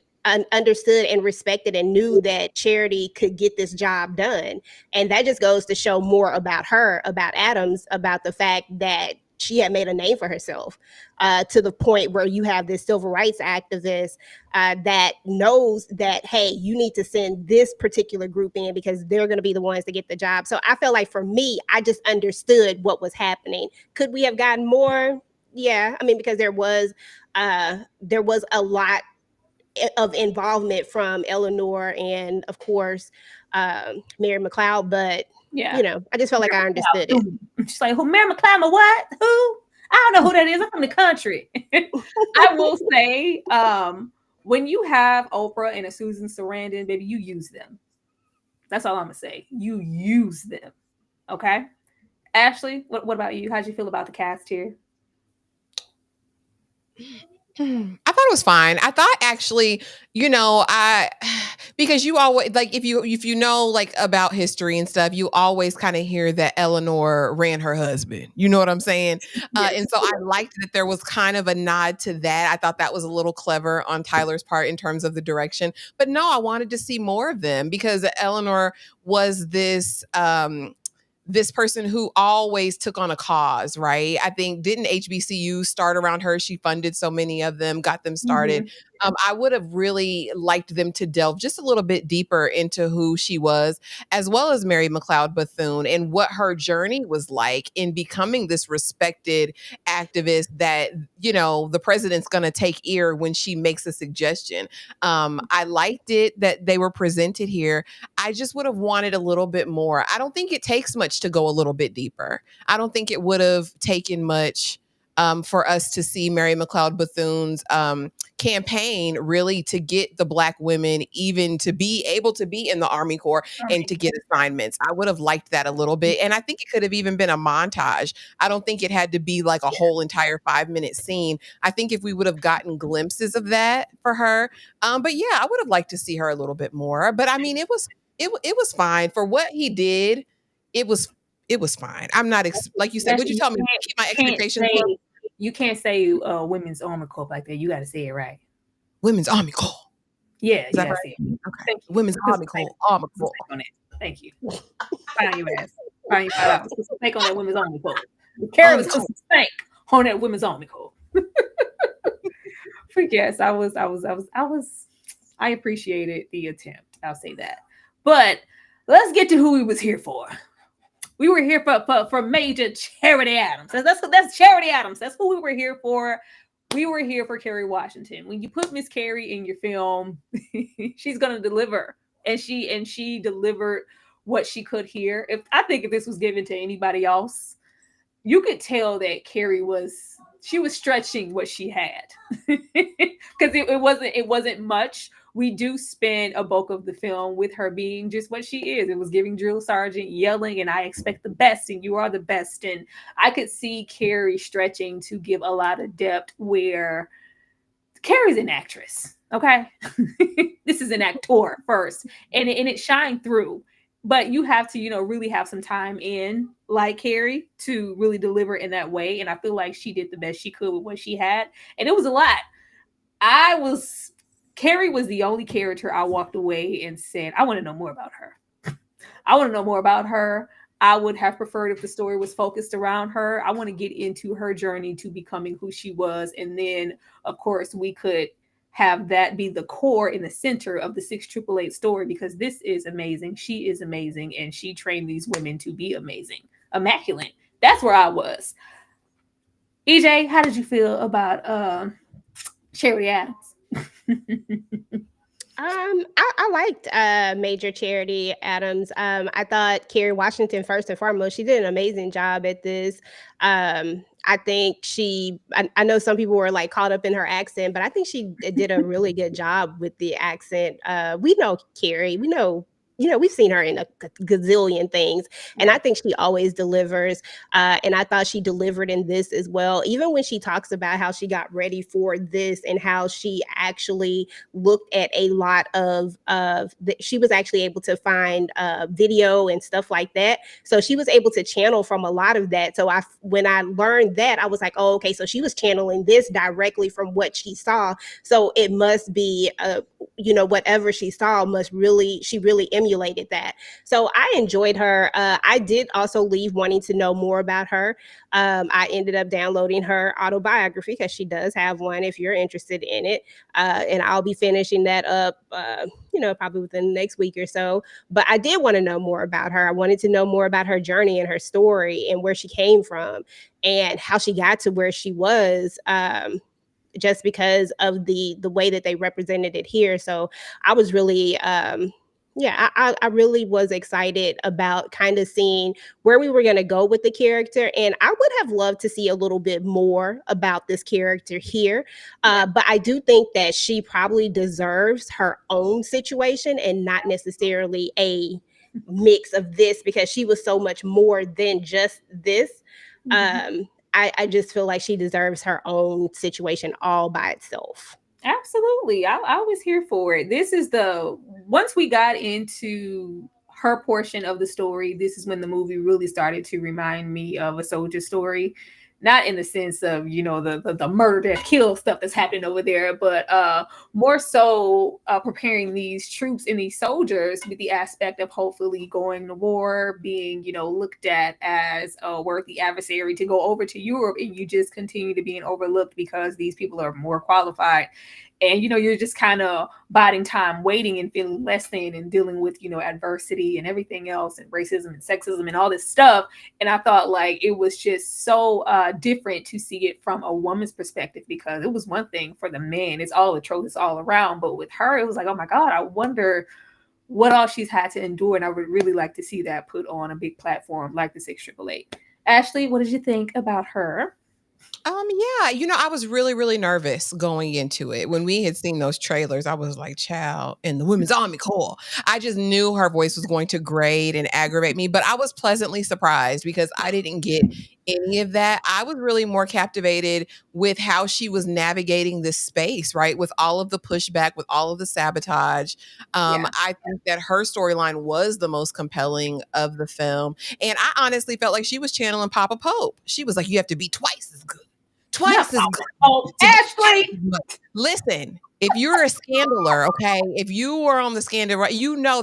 understood and respected and knew that Charity could get this job done. And that just goes to show more about her, about Adams, about the fact that she had made a name for herself, to the point where you have this civil rights activist that knows that, hey, you need to send this particular group in because they're going to be the ones to get the job. So I felt like, for me, I just understood what was happening. Could we have gotten more? Yeah, I mean, because there was a lot of involvement from Eleanor and, of course, Mary McLeod, but I just felt like I understood it. She's like, who, Mary McLeod? What? Who? I don't know who that is. I'm from the country. I will say, when you have Oprah and a Susan Sarandon, baby, you use them. That's all I'm gonna say. You use them. Okay, Ashley, what about you? How'd you feel about the cast here? I thought it was fine. I thought, actually, because you always, like, if you know, like, about history and stuff, you always kind of hear that Eleanor ran her husband. You know what I'm saying? Yes. And so I liked that there was kind of a nod to that. I thought that was a little clever on Tyler's part in terms of the direction. But no, I wanted to see more of them, because Eleanor was this person who always took on a cause, right? I think, didn't HBCU start around her? She funded so many of them, got them started. Mm-hmm. I would have really liked them to delve just a little bit deeper into who she was, as well as Mary McLeod Bethune, and what her journey was like in becoming this respected activist that, the president's going to take ear when she makes a suggestion. I liked it that they were presented here. I just would have wanted a little bit more. I don't think it takes much to go a little bit deeper. I don't think it would have taken much for us to see Mary McLeod Bethune's campaign, really, to get the Black women even to be able to be in the Army Corps and to get assignments. I would have liked that a little bit. And I think it could have even been a montage. I don't think it had to be like a whole entire 5-minute scene. I think if we would have gotten glimpses of that for her. But yeah, I would have liked to see her a little bit more. But I mean, it was fine for what he did. It was fine. I'm not like you said. Would you tell me to keep my expectations low? You can't say Women's Army Corps like that. You got to say it right. Women's Army Corps. Yeah, is that right? Okay. Thank you. Women's Army Corps. Army Corps. Thank you. Find your ass. Find your ass. Think on that Women's Army Corps. Kerry was supposed to think on that Women's Army Corps. But yes, I appreciated the attempt. I'll say that. But let's get to who we was here for. We were here for Major Charity Adams. That's Charity Adams. That's who we were here for. We were here for Kerry Washington. When you put Miss Kerry in your film, she's gonna deliver, and she delivered what she could here. I think if this was given to anybody else, you could tell that Kerry was stretching what she had, because it wasn't much. we do spend a bulk of the film with her being just what she is. It was giving drill sergeant, yelling, and I expect the best, and you are the best. And I could see Kerry stretching to give a lot of depth where Kerry's an actress, okay? This is an actor first, and it shined through. But you have to, really have some time in, like Kerry, to really deliver in that way. And I feel like she did the best she could with what she had, and it was a lot. Kerry was the only character I walked away and said, I want to know more about her. I want to know more about her. I would have preferred if the story was focused around her. I want to get into her journey to becoming who she was. And then, of course, we could have that be the core in the center of the 6888 story, because this is amazing. She is amazing. And she trained these women to be amazing, immaculate. That's where I was. EJ, how did you feel about Charity Adams? I liked Major Charity Adams. I thought Kerry Washington, first and foremost, she did an amazing job at this. I think I know some people were like caught up in her accent, but I think she did a really good job with the accent. We know Kerry, we've seen her in a gazillion things, and I think she always delivers. And I thought she delivered in this as well. Even when she talks about how she got ready for this and how she actually looked at a lot of she was actually able to find video and stuff like that. So she was able to channel from a lot of that. So when I learned that, I was like, oh, okay, so she was channeling this directly from what she saw. So it must be, whatever she saw she really emulated that. So I enjoyed her. I did also leave wanting to know more about her. I ended up downloading her autobiography because she does have one if you're interested in it. And I'll be finishing that up, probably within the next week or so. But I did want to know more about her. I wanted to know more about her journey and her story and where she came from and how she got to where she was. Just because of the way that they represented it here. So I was really, I really was excited about kind of seeing where we were going to go with the character. And I would have loved to see a little bit more about this character here. But I do think that she probably deserves her own situation and not necessarily a mix of this, because she was so much more than just this. I just feel like she deserves her own situation all by itself. Absolutely. I was here for it. Once we got into her portion of the story, this is when the movie really started to remind me of a soldier story. Not in the sense of, the murder, death, kill stuff that's happening over there, but more so preparing these troops and these soldiers with the aspect of hopefully going to war, being, looked at as a worthy adversary to go over to Europe, and you just continue to being overlooked because these people are more qualified. And, you're just kind of biding time, waiting and feeling less than and dealing with, adversity and everything else and racism and sexism and all this stuff. And I thought like it was just so different to see it from a woman's perspective, because it was one thing for the men. It's all atrocious all around. But with her, it was like, oh my God, I wonder what all she's had to endure. And I would really like to see that put on a big platform like the 6888. Ashley, what did you think about her? I was really, really nervous going into it. When we had seen those trailers, I was like, child, in the Women's Army Corps. I just knew her voice was going to grate and aggravate me, but I was pleasantly surprised because I didn't get any of that. I was really more captivated with how she was navigating this space, right? With all of the pushback, with all of the sabotage. I think that her storyline was the most compelling of the film. And I honestly felt like she was channeling Papa Pope. She was like, you have to be twice as good. Twice as good. Oh, Ashley! Listen, if you're a scandaler, okay, if you were on the scandal, right,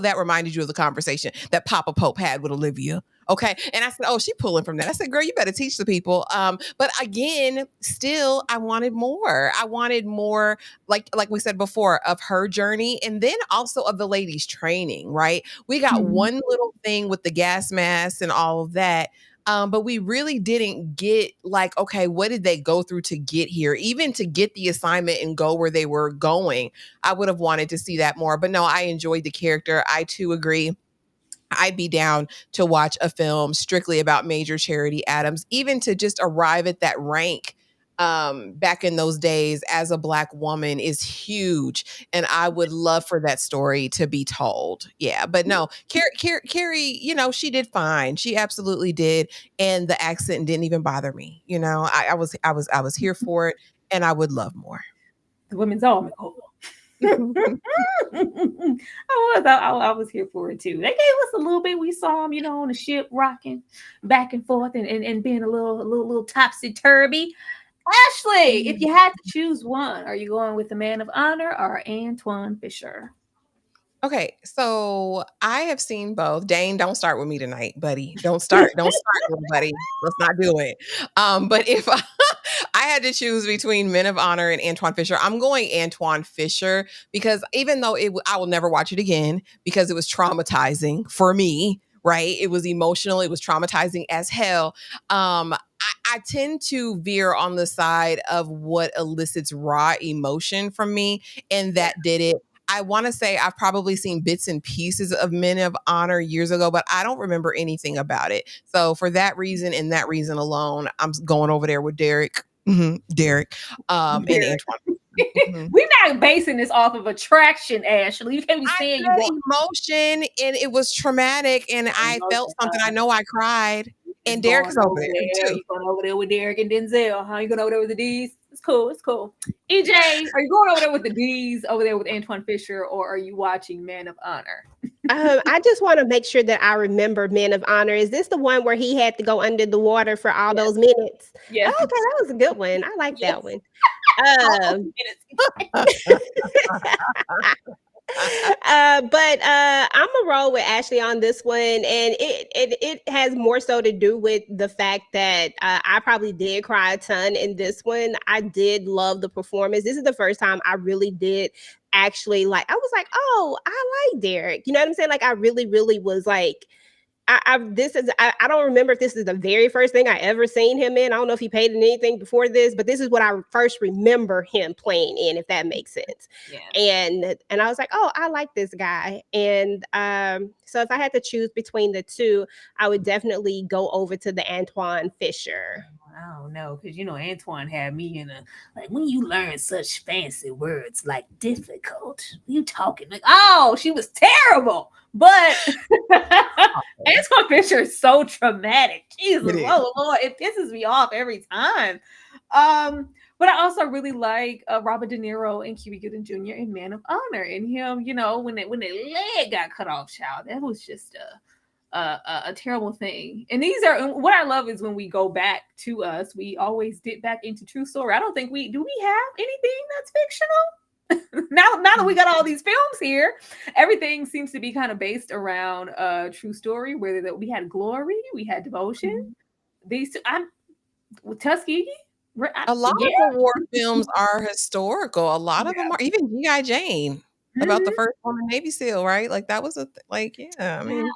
that reminded you of the conversation that Papa Pope had with Olivia. Okay. And I said, oh, she pulling from that. I said, girl, you better teach the people. But again, still, I wanted more. I wanted more, like we said before, of her journey, and then also of the ladies' training, right? We got one little thing with the gas mask and all of that. But we really didn't get like, okay, what did they go through to get here? Even to get the assignment and go where they were going, I would have wanted to see that more. But no, I enjoyed the character. I too agree. I'd be down to watch a film strictly about Major Charity Adams, even to just arrive at that rank back in those days as a Black woman is huge. And I would love for that story to be told. Yeah. But no, Kerry, she did fine. She absolutely did. And the accent didn't even bother me. I was here for it, and I would love more. The Women's Army Corps. I was here for it too. They gave us a little bit. We saw them, on the ship rocking back and forth and being a little topsy turvy. Ashley, if you had to choose one, are you going with the Man of Honor or Antoine Fisher? Okay, so I have seen both. Dane, don't start with me tonight, buddy. Don't start, buddy. Let's not do it. But if I had to choose between Men of Honor and Antoine Fisher, I'm going Antoine Fisher because even though I will never watch it again because it was traumatizing for me, right? It was emotional. It was traumatizing as hell. I tend to veer on the side of what elicits raw emotion from me, and that did it. I want to say I've probably seen bits and pieces of Men of Honor years ago, but I don't remember anything about it. So for that reason and that reason alone, I'm going over there with Derek. Derek. And Antoine. We're not basing this off of attraction, Ashley. You can't be saying you want emotion, and it was traumatic, and I felt something. I know I cried. And Derek is over there too. You going over there with Derek and Denzel, huh? You going over there with the D's? It's cool. It's cool. EJ, are you going over there with the D's, over there with Antoine Fisher, or are you watching Man of Honor? I just want to make sure that I remember Men of Honor. Is this the one where he had to go under the water for all those minutes? Yeah. Oh, okay, that was a good one. I like that one. But I'm a roll with Ashley on this one, and it has more so to do with the fact that I probably did cry a ton in this one. I did love the performance. This is the first time I really did actually I was like, oh, I like Derek. You know what I'm saying? Like I really, really was like, I don't remember if this is the very first thing I ever seen him in. I don't know if he played in anything before this, but this is what I first remember him playing in, if that makes sense. Yeah. And I was like, oh, I like this guy. And so if I had to choose between the two, I would definitely go over to the Antoine Fisher. I don't know, because Antoine had me in when you learn such fancy words like difficult, you talking like, oh, she was terrible. But Antoine Fisher is so traumatic. Jesus, oh Lord, it pisses me off every time. But I also really like Robert De Niro and Cuba Gooding Jr. in Man of Honor, and him, when their leg got cut off, child, that was just a terrible thing. And these are what I love is when we go back to us, we always dip back into true story. I don't think we have anything that's fictional. now that we got all these films here, everything seems to be kind of based around true story. Whether that we had Glory, we had Devotion, these two, Tuskegee. A lot of the war films are historical. A lot of them are, even G.I. Jane, about the first woman Navy SEAL, right? Like that was I mean,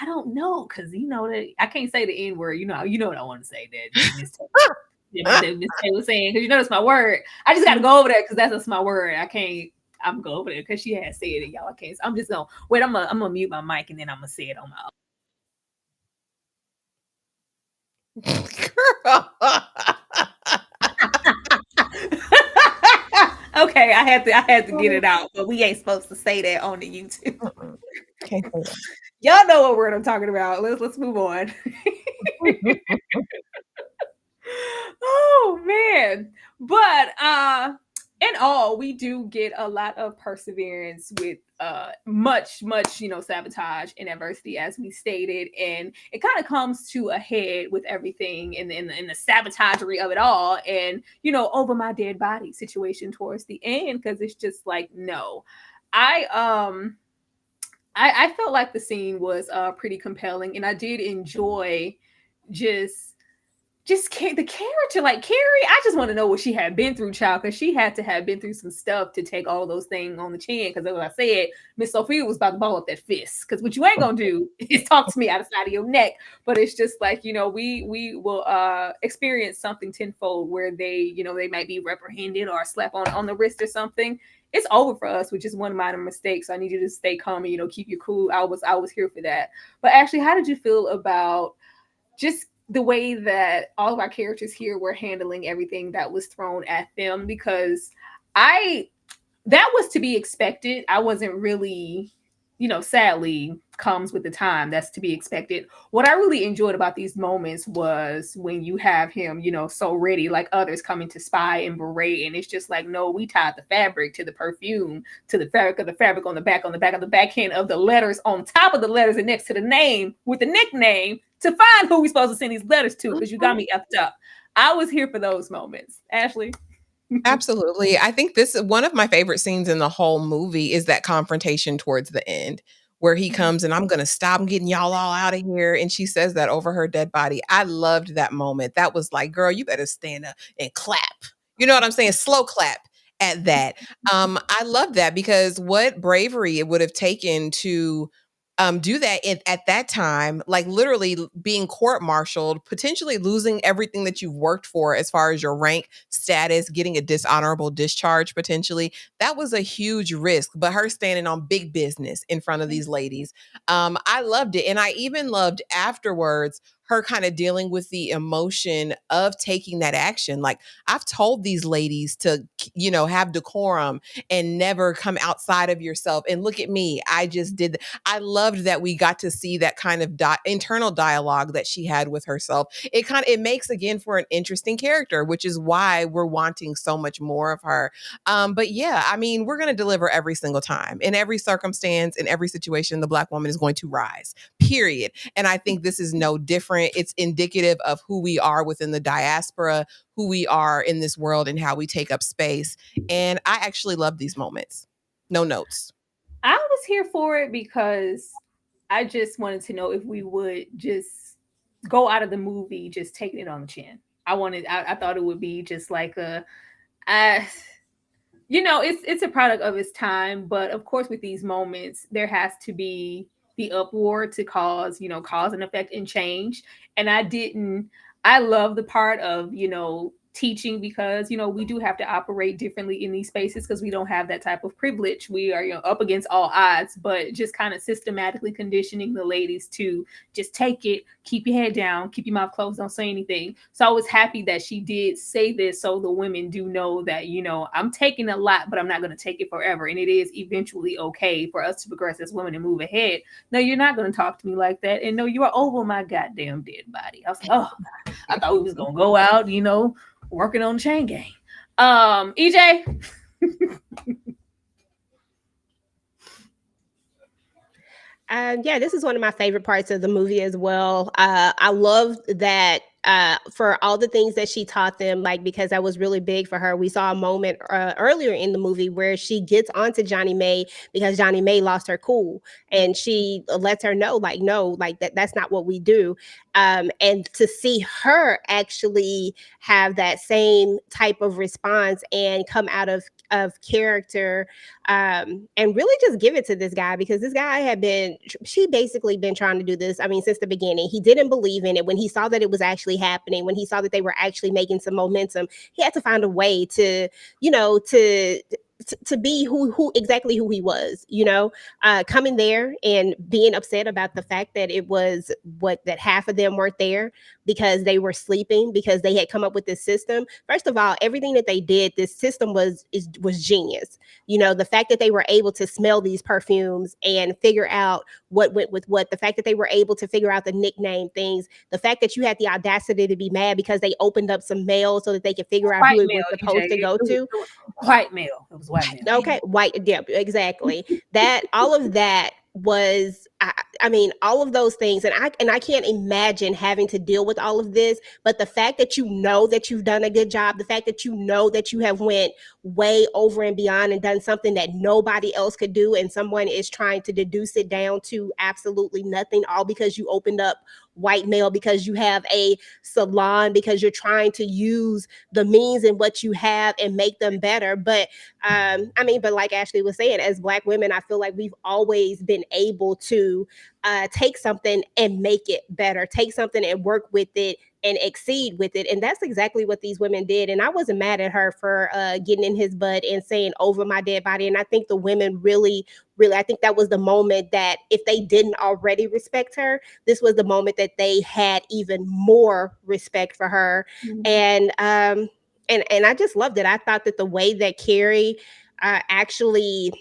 I don't know, because that I can't say the N word. You know what I want to say. That Miss Taylor saying, because that's my word. I just got to go over there because that's my word. I'm going over there because she has said it, y'all. I can't. So I'm just gonna wait. I'm gonna mute my mic and then I'm gonna say it on my own. Okay, I had to get it out, but we ain't supposed to say that on the YouTube. Okay. Y'all know what word I'm talking about. Let's move on. Oh man. But in all, we do get a lot of perseverance with much sabotage and adversity, as we stated, and it kind of comes to a head with everything in the sabotagery of it all, and over my dead body situation towards the end, because it's just like, no, I felt like the scene was pretty compelling, and I did enjoy just the character, like Carrie. I just want to know what she had been through, child, because she had to have been through some stuff to take all those things on the chin. Because as I said, Miss Sophia was about to ball up that fist. Because what you ain't gonna do is talk to me out of the side of your neck. But it's just like, we will experience something tenfold where they might be reprehended or slap on the wrist or something. It's over for us with just one minor mistake. So I need you to stay calm and keep you cool. I was here for that. But actually, how did you feel about just the way that all of our characters here were handling everything that was thrown at them, because that was to be expected. I wasn't really, sadly comes with the time. That's to be expected. What I really enjoyed about these moments was when you have him, so ready, like others coming to spy and berate, and it's just like, no, we tied the fabric to the perfume, to the fabric of the fabric on the back of the backhand of the letters, on top of the letters and next to the name with the nickname, to find who we're supposed to send these letters to, because you got me effed up. I was here for those moments. Ashley? Absolutely. I think one of my favorite scenes in the whole movie is that confrontation towards the end where he comes and, I'm going to stop getting y'all all out of here. And she says that over her dead body. I loved that moment. That was like, girl, you better stand up and clap. You know what I'm saying? Slow clap at that. I love that, because what bravery it would have taken to do that at that time, like literally being court-martialed, potentially losing everything that you've worked for as far as your rank, status, getting a dishonorable discharge potentially. That was a huge risk, but her standing on big business in front of these ladies, I loved it. And I even loved afterwards her kind of dealing with the emotion of taking that action. Like, I've told these ladies to, have decorum and never come outside of yourself. And look at me, I just did. I loved that we got to see that kind of internal dialogue that she had with herself. It makes, again, for an interesting character, which is why we're wanting so much more of her. But yeah, I mean, we're going to deliver every single time. In every circumstance, in every situation, the Black woman is going to rise, period. And I think this is no different. It's indicative of who we are within the diaspora, who we are in this world, and how we take up space. And I actually love these moments. No notes. I was here for it because I just wanted to know if we would just go out of the movie just taking it on the chin. I thought it would be just like it's a product of its time, but of course with these moments there has to be the uproar to cause an effect and change. And I love the part of teaching, because we do have to operate differently in these spaces because we don't have that type of privilege. We are up against all odds, but just kind of systematically conditioning the ladies to just take it, keep your head down, keep your mouth closed, don't say anything. So I was happy that she did say this, so the women do know that I'm taking a lot, but I'm not going to take it forever, and it is eventually okay for us to progress as women and move ahead. No, you're not going to talk to me like that, and no, you are over my goddamn dead body. I was like, oh, I thought we was gonna go out, working on the chain gang. EJ. Yeah, this is one of my favorite parts of the movie as well. I love that for all the things that she taught them, like, because that was really big for her. We saw a moment earlier in the movie where she gets onto Johnny May because Johnny May lost her cool, and she lets her know, like, no, like that's not what we do. And to see her actually have that same type of response and come out of character, and really just give it to this guy, because this guy she basically been trying to do this, I mean, since the beginning. He didn't believe in it. When he saw that it was actually happening, when he saw that they were actually making some momentum, he had to find a way to be exactly who he was, coming there and being upset about the fact that it was that half of them weren't there because they were sleeping, because they had come up with this system. First of all, everything that they did, this system was genius. The fact that they were able to smell these perfumes and figure out what went with what, the fact that they were able to figure out the nickname things, the fact that you had the audacity to be mad because they opened up some mail so that they could figure out who it was supposed to go to. White male. It was white male. Okay, white. Yeah, exactly. That, all of that was, I mean, all of those things, and I can't imagine having to deal with all of this. But the fact that that you've done a good job, the fact that that you have went way over and beyond and done something that nobody else could do, and someone is trying to deduce it down to absolutely nothing, all because you opened up white male, because you have a salon, because you're trying to use the means in what you have and make them better. But but like Ashley was saying, as Black women, I feel like we've always been able to take something and make it better, take something and work with it and exceed with it. And that's exactly what these women did. And I wasn't mad at her for getting in his butt and saying over my dead body. And I think the women really really, I think that was the moment that if they didn't already respect her, this was the moment that they had even more respect for her. Mhm. And I just loved it. I thought that the way that Kerry actually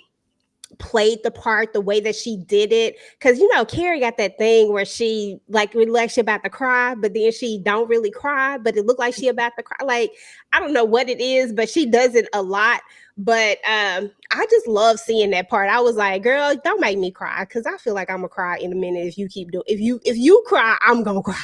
played the part, the way that she did it, because Kerry got that thing where she like she about to cry, but then she don't really cry, but it looked like she about to cry. Like, I don't know what it is, but she does it a lot. But I just love seeing that part. I was like, girl, don't make me cry, because I feel like I'm gonna cry in a minute if you keep doing. If you cry, I'm gonna cry.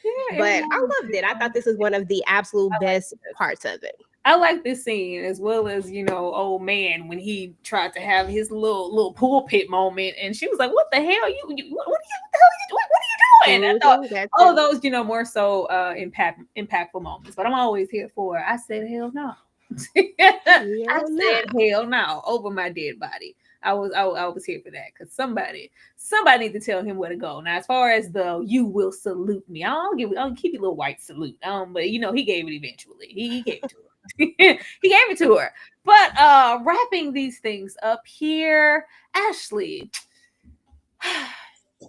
Yeah, But I everyone- loved it. I thought this is one of the absolute best parts of it. I like this scene as well as old man when he tried to have his little pulpit moment, and she was like, "What the hell? What the hell are you doing? What are you doing?" I thought That's all it. those more so impactful moments. But I'm always here for it. I said hell no. I said hell no over my dead body. I was here for that because somebody needs to tell him where to go. Now, as far as you will salute me, I'll keep you a little white salute. But he gave it eventually. He gave it to her. He gave it to her. But wrapping these things up here, Ashley,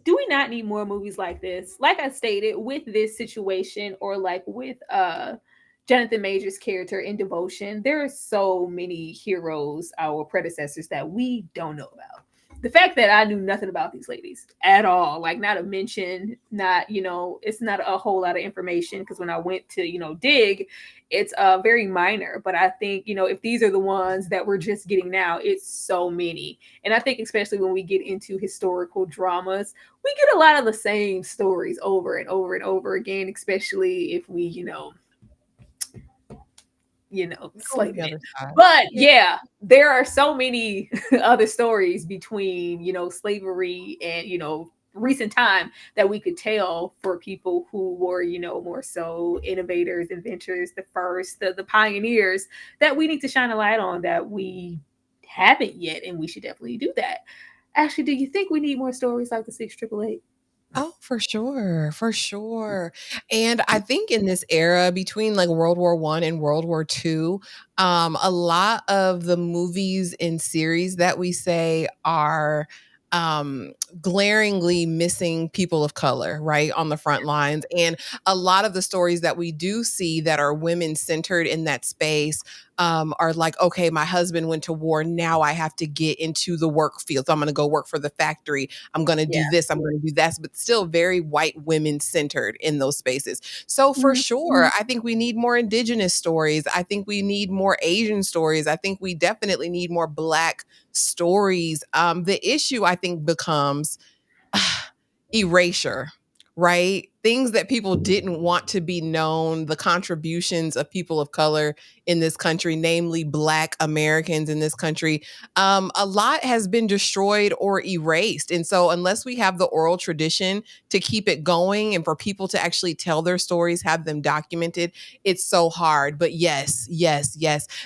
do we not need more movies like this? Like I stated, with this situation, or like with Jonathan Major's character in Devotion, there are so many heroes, our predecessors, that we don't know about. The fact that I knew nothing about these ladies at all, like not a mention, not, it's not a whole lot of information, because when I went to, dig, it's very minor. But I think, if these are the ones that we're just getting now, it's so many. And I think especially when we get into historical dramas, we get a lot of the same stories over and over and over again, especially if we, slave it. But yeah, there are so many other stories between slavery and recent time that we could tell for people who were more so innovators, inventors, the pioneers, that we need to shine a light on, that we haven't yet, and we should definitely do that. Actually, do you think we need more stories like the 6888? Oh, for sure, for sure. And I think in this era between like World War I and World War II, a lot of the movies and series that we say are glaringly missing people of color, right, on the front lines. And a lot of the stories that we do see that are women centered in that space are like, okay, my husband went to war. Now I have to get into the work field. So I'm going to go work for the factory. I'm going to do this. I'm going to do that. But still very white women centered in those spaces. So for sure, I think we need more indigenous stories. I think we need more Asian stories. I think we definitely need more Black stories. The issue, I think, becomes erasure, right? Things that people didn't want to be known, the contributions of people of color in this country, namely Black Americans in this country, a lot has been destroyed or erased. And so unless we have the oral tradition to keep it going and for people to actually tell their stories, have them documented, it's so hard. But yes,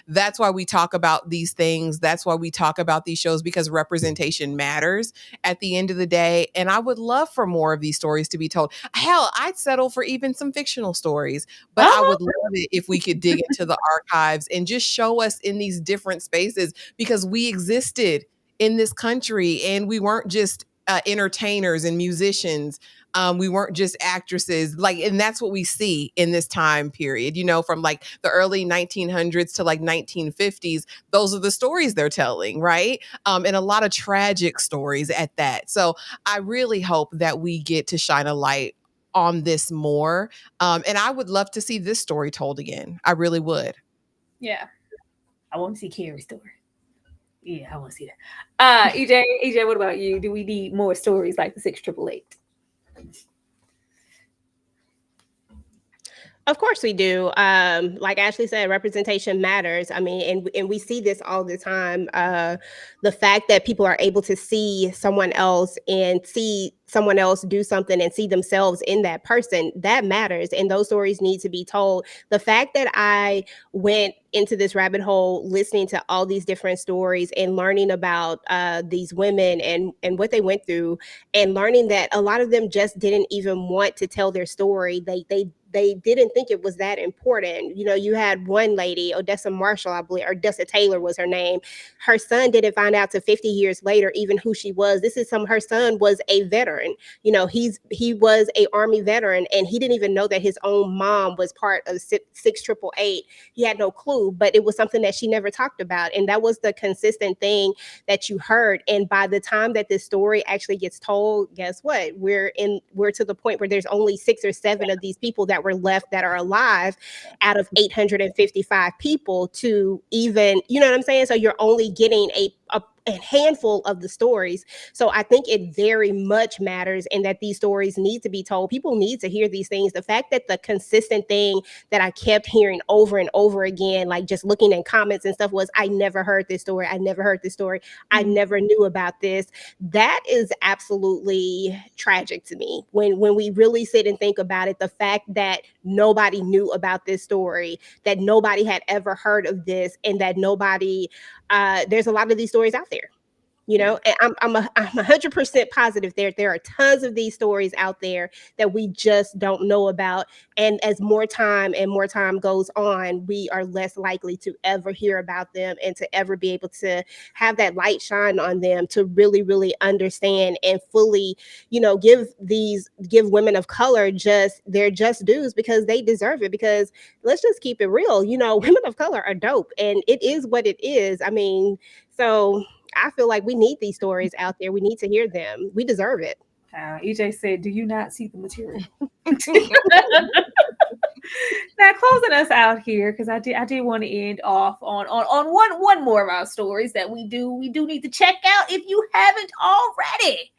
that's why we talk about these things. That's why we talk about these shows, because representation matters at the end of the day. And I would love for more of these stories to be told. Hell, I'd settle for even some fictional stories, but I would love it if we could dig into the archives and just show us in these different spaces, because we existed in this country and we weren't just entertainers and musicians. We weren't just actresses, and that's what we see in this time period, from like the early 1900s to like 1950s. Those are the stories they're telling, right? And a lot of tragic stories at that. So I really hope that we get to shine a light on this more. And I would love to see this story told again. I really would. Yeah. I want to see Kerry's story. Yeah, I want to see that. EJ, what about you? Do we need more stories like the 6888? Of course we do. Like Ashley said, representation matters. I mean, and we see this all the time. The fact that people are able to see someone else and see someone else do something and see themselves in that person, that matters. And those stories need to be told. The fact that I went into this rabbit hole listening to all these different stories and learning about these women and what they went through, and learning that a lot of them just didn't even want to tell their story. they didn't think it was that important. You know, you had one lady, Odessa Marshall, I believe, or Odessa Taylor was her name. Her son didn't find out till 50 years later even who she was. Her son was a veteran. You know, he was a Army veteran, and he didn't even know that his own mom was part of 6888. He had no clue, but it was something that she never talked about, and that was the consistent thing that you heard. And by the time that this story actually gets told, guess what? We're to the point where there's only 6 or 7 of these people that were left that are alive out of 855 people to even, you know what I'm saying? So you're only getting a handful of the stories. So I think it very much matters, and that these stories need to be told. People need to hear these things. The fact that the consistent thing that I kept hearing over and over again, like just looking in comments and stuff, was, I never heard this story. I never heard this story. I never knew about this. That is absolutely tragic to me. When we really sit and think about it, the fact that nobody knew about this story, that nobody had ever heard of this, and that nobody, there's a lot of these stories out there. You know, and I'm 100% positive there are tons of these stories out there that we just don't know about. And as more time goes on, we are less likely to ever hear about them and to ever be able to have that light shine on them, to really, really understand and fully, you know, give women of color their just dues, because they deserve it. Because let's just keep it real, you know, women of color are dope, and it is what it is. I mean, so I feel like we need these stories out there. We need to hear them. We deserve it. EJ said, "Do you not see the material?" Now, closing us out here, because I did want to end off on one more of our stories that we do need to check out if you haven't already.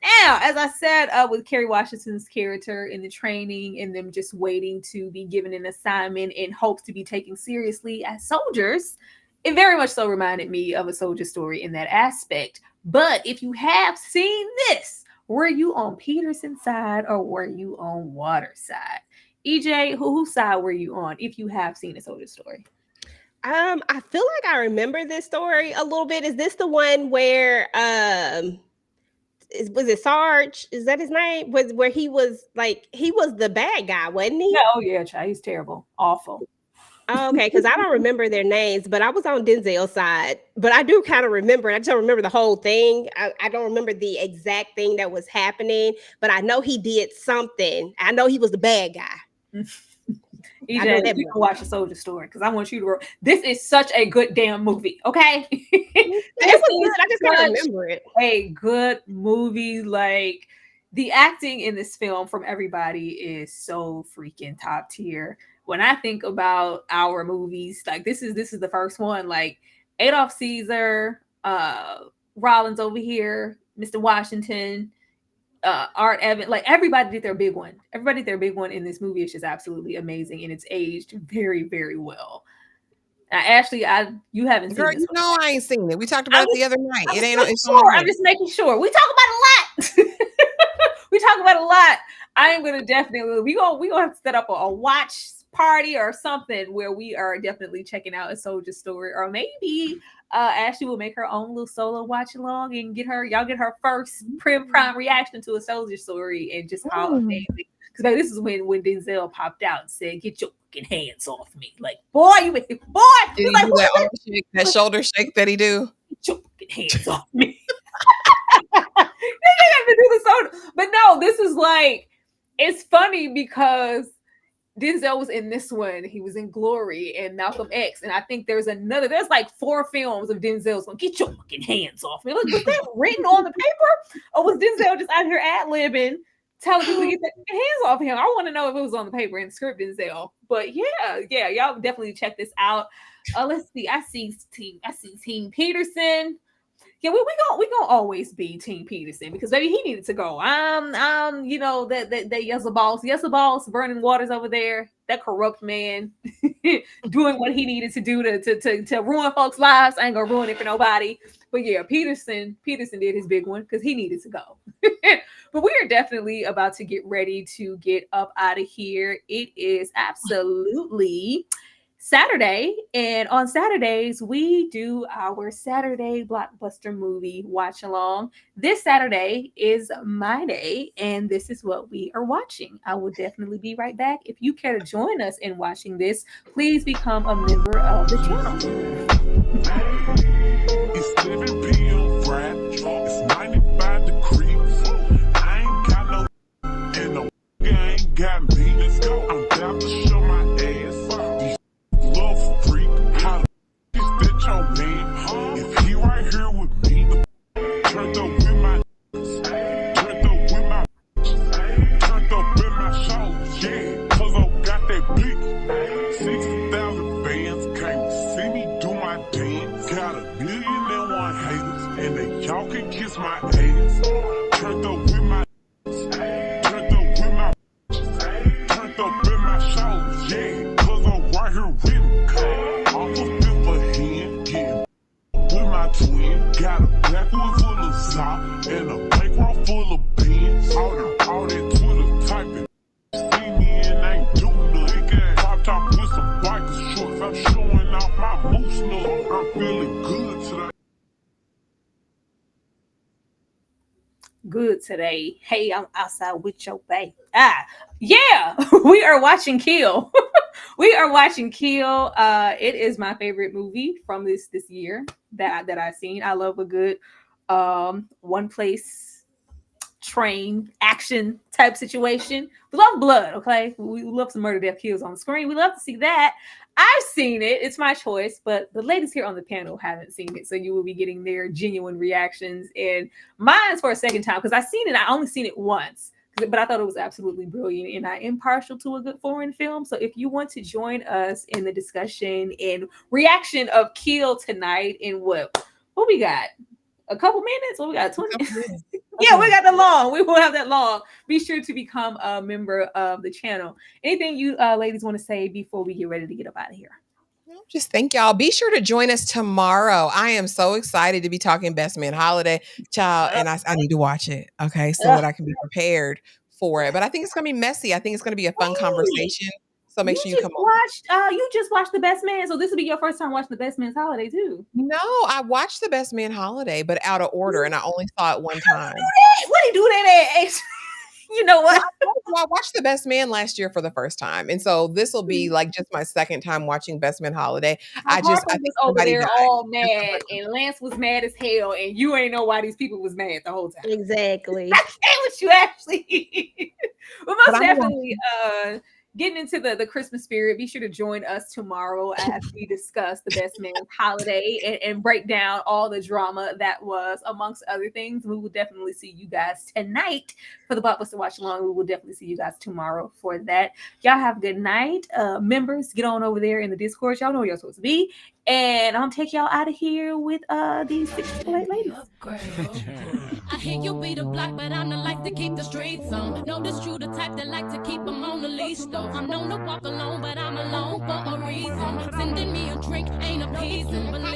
Now, as I said, with Kerry Washington's character in the training, and them just waiting to be given an assignment in hopes to be taken seriously as soldiers, it very much so reminded me of a soldier story in that aspect. But if you have seen this, were you on Peterson's side or were you on Waters' side? EJ, whose side were you on if you have seen a soldier story? I feel like I remember this story a little bit. Is this the one where was it Sarge? Is that his name? Was where he was the bad guy, wasn't he? Yeah, oh yeah, child, he's terrible, awful. Oh, okay, because I don't remember their names, but I was on Denzel's side. But I do kind of remember. I just don't remember the whole thing. I don't remember the exact thing that was happening, but I know he did something. I know he was the bad guy. EJ, you can watch a soldier story, because I want you to. This is such a good damn movie. Okay, it was good. I just can't remember it. A good movie. Like, the acting in this film from everybody is so freaking top tier. When I think about our movies, like this is the first one. Like Adolph Caesar, Rollins over here, Mr. Washington, Art Evans, like everybody did their big one. Everybody did their big one in this movie. It's just absolutely amazing, and it's aged very, very well. Ashley, you haven't seen this. You know, I ain't seen it. We talked about it the other night. It ain't. I'm just making sure. We talk about a lot. We talk about a lot. I am gonna definitely we gonna have to set up a watch party or something where we are definitely checking out a soldier story, or maybe Ashley will make her own little solo watch along and y'all get her first prime reaction to a soldier story, and just how amazing. Because like, this is when Denzel popped out and said, "Get your fucking hands off me!" Like, boy, you boy. Did he like, do that shoulder shake that he do? Get your fucking hands off me. But no, this is like, it's funny because Denzel was in this one. He was in Glory and Malcolm X. And I think there's like 4 films of Denzel's going, "Get your fucking hands off me." Like, was that written on the paper? Or was Denzel just out here ad-libbing, telling people to get their hands off him? I want to know if it was on the paper in the script, Denzel. But yeah, y'all definitely check this out. Let's see. I see Team Peterson. Yeah, we gonna always be Team Peterson, because maybe he needed to go. You know, that yes boss burning waters over there, that corrupt man doing what he needed to do to ruin folks' lives. I ain't gonna ruin it for nobody. But yeah, Peterson did his big one because he needed to go. But we are definitely about to get ready to get up out of here. It is absolutely Saturday. And on Saturdays, we do our Saturday blockbuster movie watch along. This Saturday is my day, and this is what we are watching. I will definitely be right back. If you care to join us in watching this, please become a member of the channel. It's 7 p.m. Friday. It's 95 degrees. I ain't got no and no ain't got me. Let's go. I'm down to show my ass. These love freak. How the is that your man? If he right here with me, turned up with my turned up with my turned up with my shows. Yeah, cause I got that big 60,000 fans can't see me do my dance. Got a million haters, and they y'all can kiss my ass. Turned up with my turned up with my turned up in my shows. Yeah, cause I'm right here with me. I'm a flipper hand, getting with my twin. Got a backwood full of salt and a bankroll full of beans. All that Twitter typing. See me and ain't doing nothing. Pop top with some biker shorts. I'm showing off my moose nut. I'm feeling good today. Good today. Hey, I'm outside with your bae. Yeah, we are watching Kill. We are watching Kill. It is my favorite movie from this year that I've seen. I love a good one place train action type situation. We love blood, okay? We love some murder, death, kills on the screen. We love to see that. I've seen it. It's my choice, but the ladies here on the panel haven't seen it, so you will be getting their genuine reactions. And mine's for a second time because I've seen it. I only seen it once, but I thought it was absolutely brilliant. And I am partial to a good foreign film. So if you want to join us in the discussion and reaction of Kill tonight, in what we got? A couple minutes? What we got? 20 minutes. Yeah, we got that long. We won't have that long. Be sure to become a member of the channel. Anything you ladies want to say before we get ready to get up out of here? Just thank y'all. Be sure to join us tomorrow. I am so excited to be talking Best Man Holiday, child, and I need to watch it, okay, so that I can be prepared for it. But I think it's going to be messy. I think it's going to be a fun conversation. So make sure you come on. You just watched The Best Man, so this will be your first time watching The Best Man's Holiday too. No, I watched The Best Man Holiday, but out of order, and I only saw it one time. What do you do that at? You know what? I watched The Best Man last year for the first time, and so this will be like just my second time watching Best Man Holiday. I think over there all mad, and Lance was mad as hell, and you ain't know why these people was mad the whole time. Exactly. That's what you actually. But most definitely, getting into the Christmas spirit, be sure to join us tomorrow as we discuss The Best Man's Holiday and break down all the drama that was, amongst other things. We will definitely see you guys tonight for the Blockbuster Watch Along. We will definitely see you guys tomorrow for that. Y'all have a good night. Members, get on over there in the Discord. Y'all know where you're supposed to be. And I'm take y'all out of here with these 6 ladies. I hear you be the block, but I'm the like to keep the streets on. Know this true, the type that like to keep them on the leash, though. I'm known to walk alone, but I'm alone for a reason. Sending me a drink ain't appeasing. Believe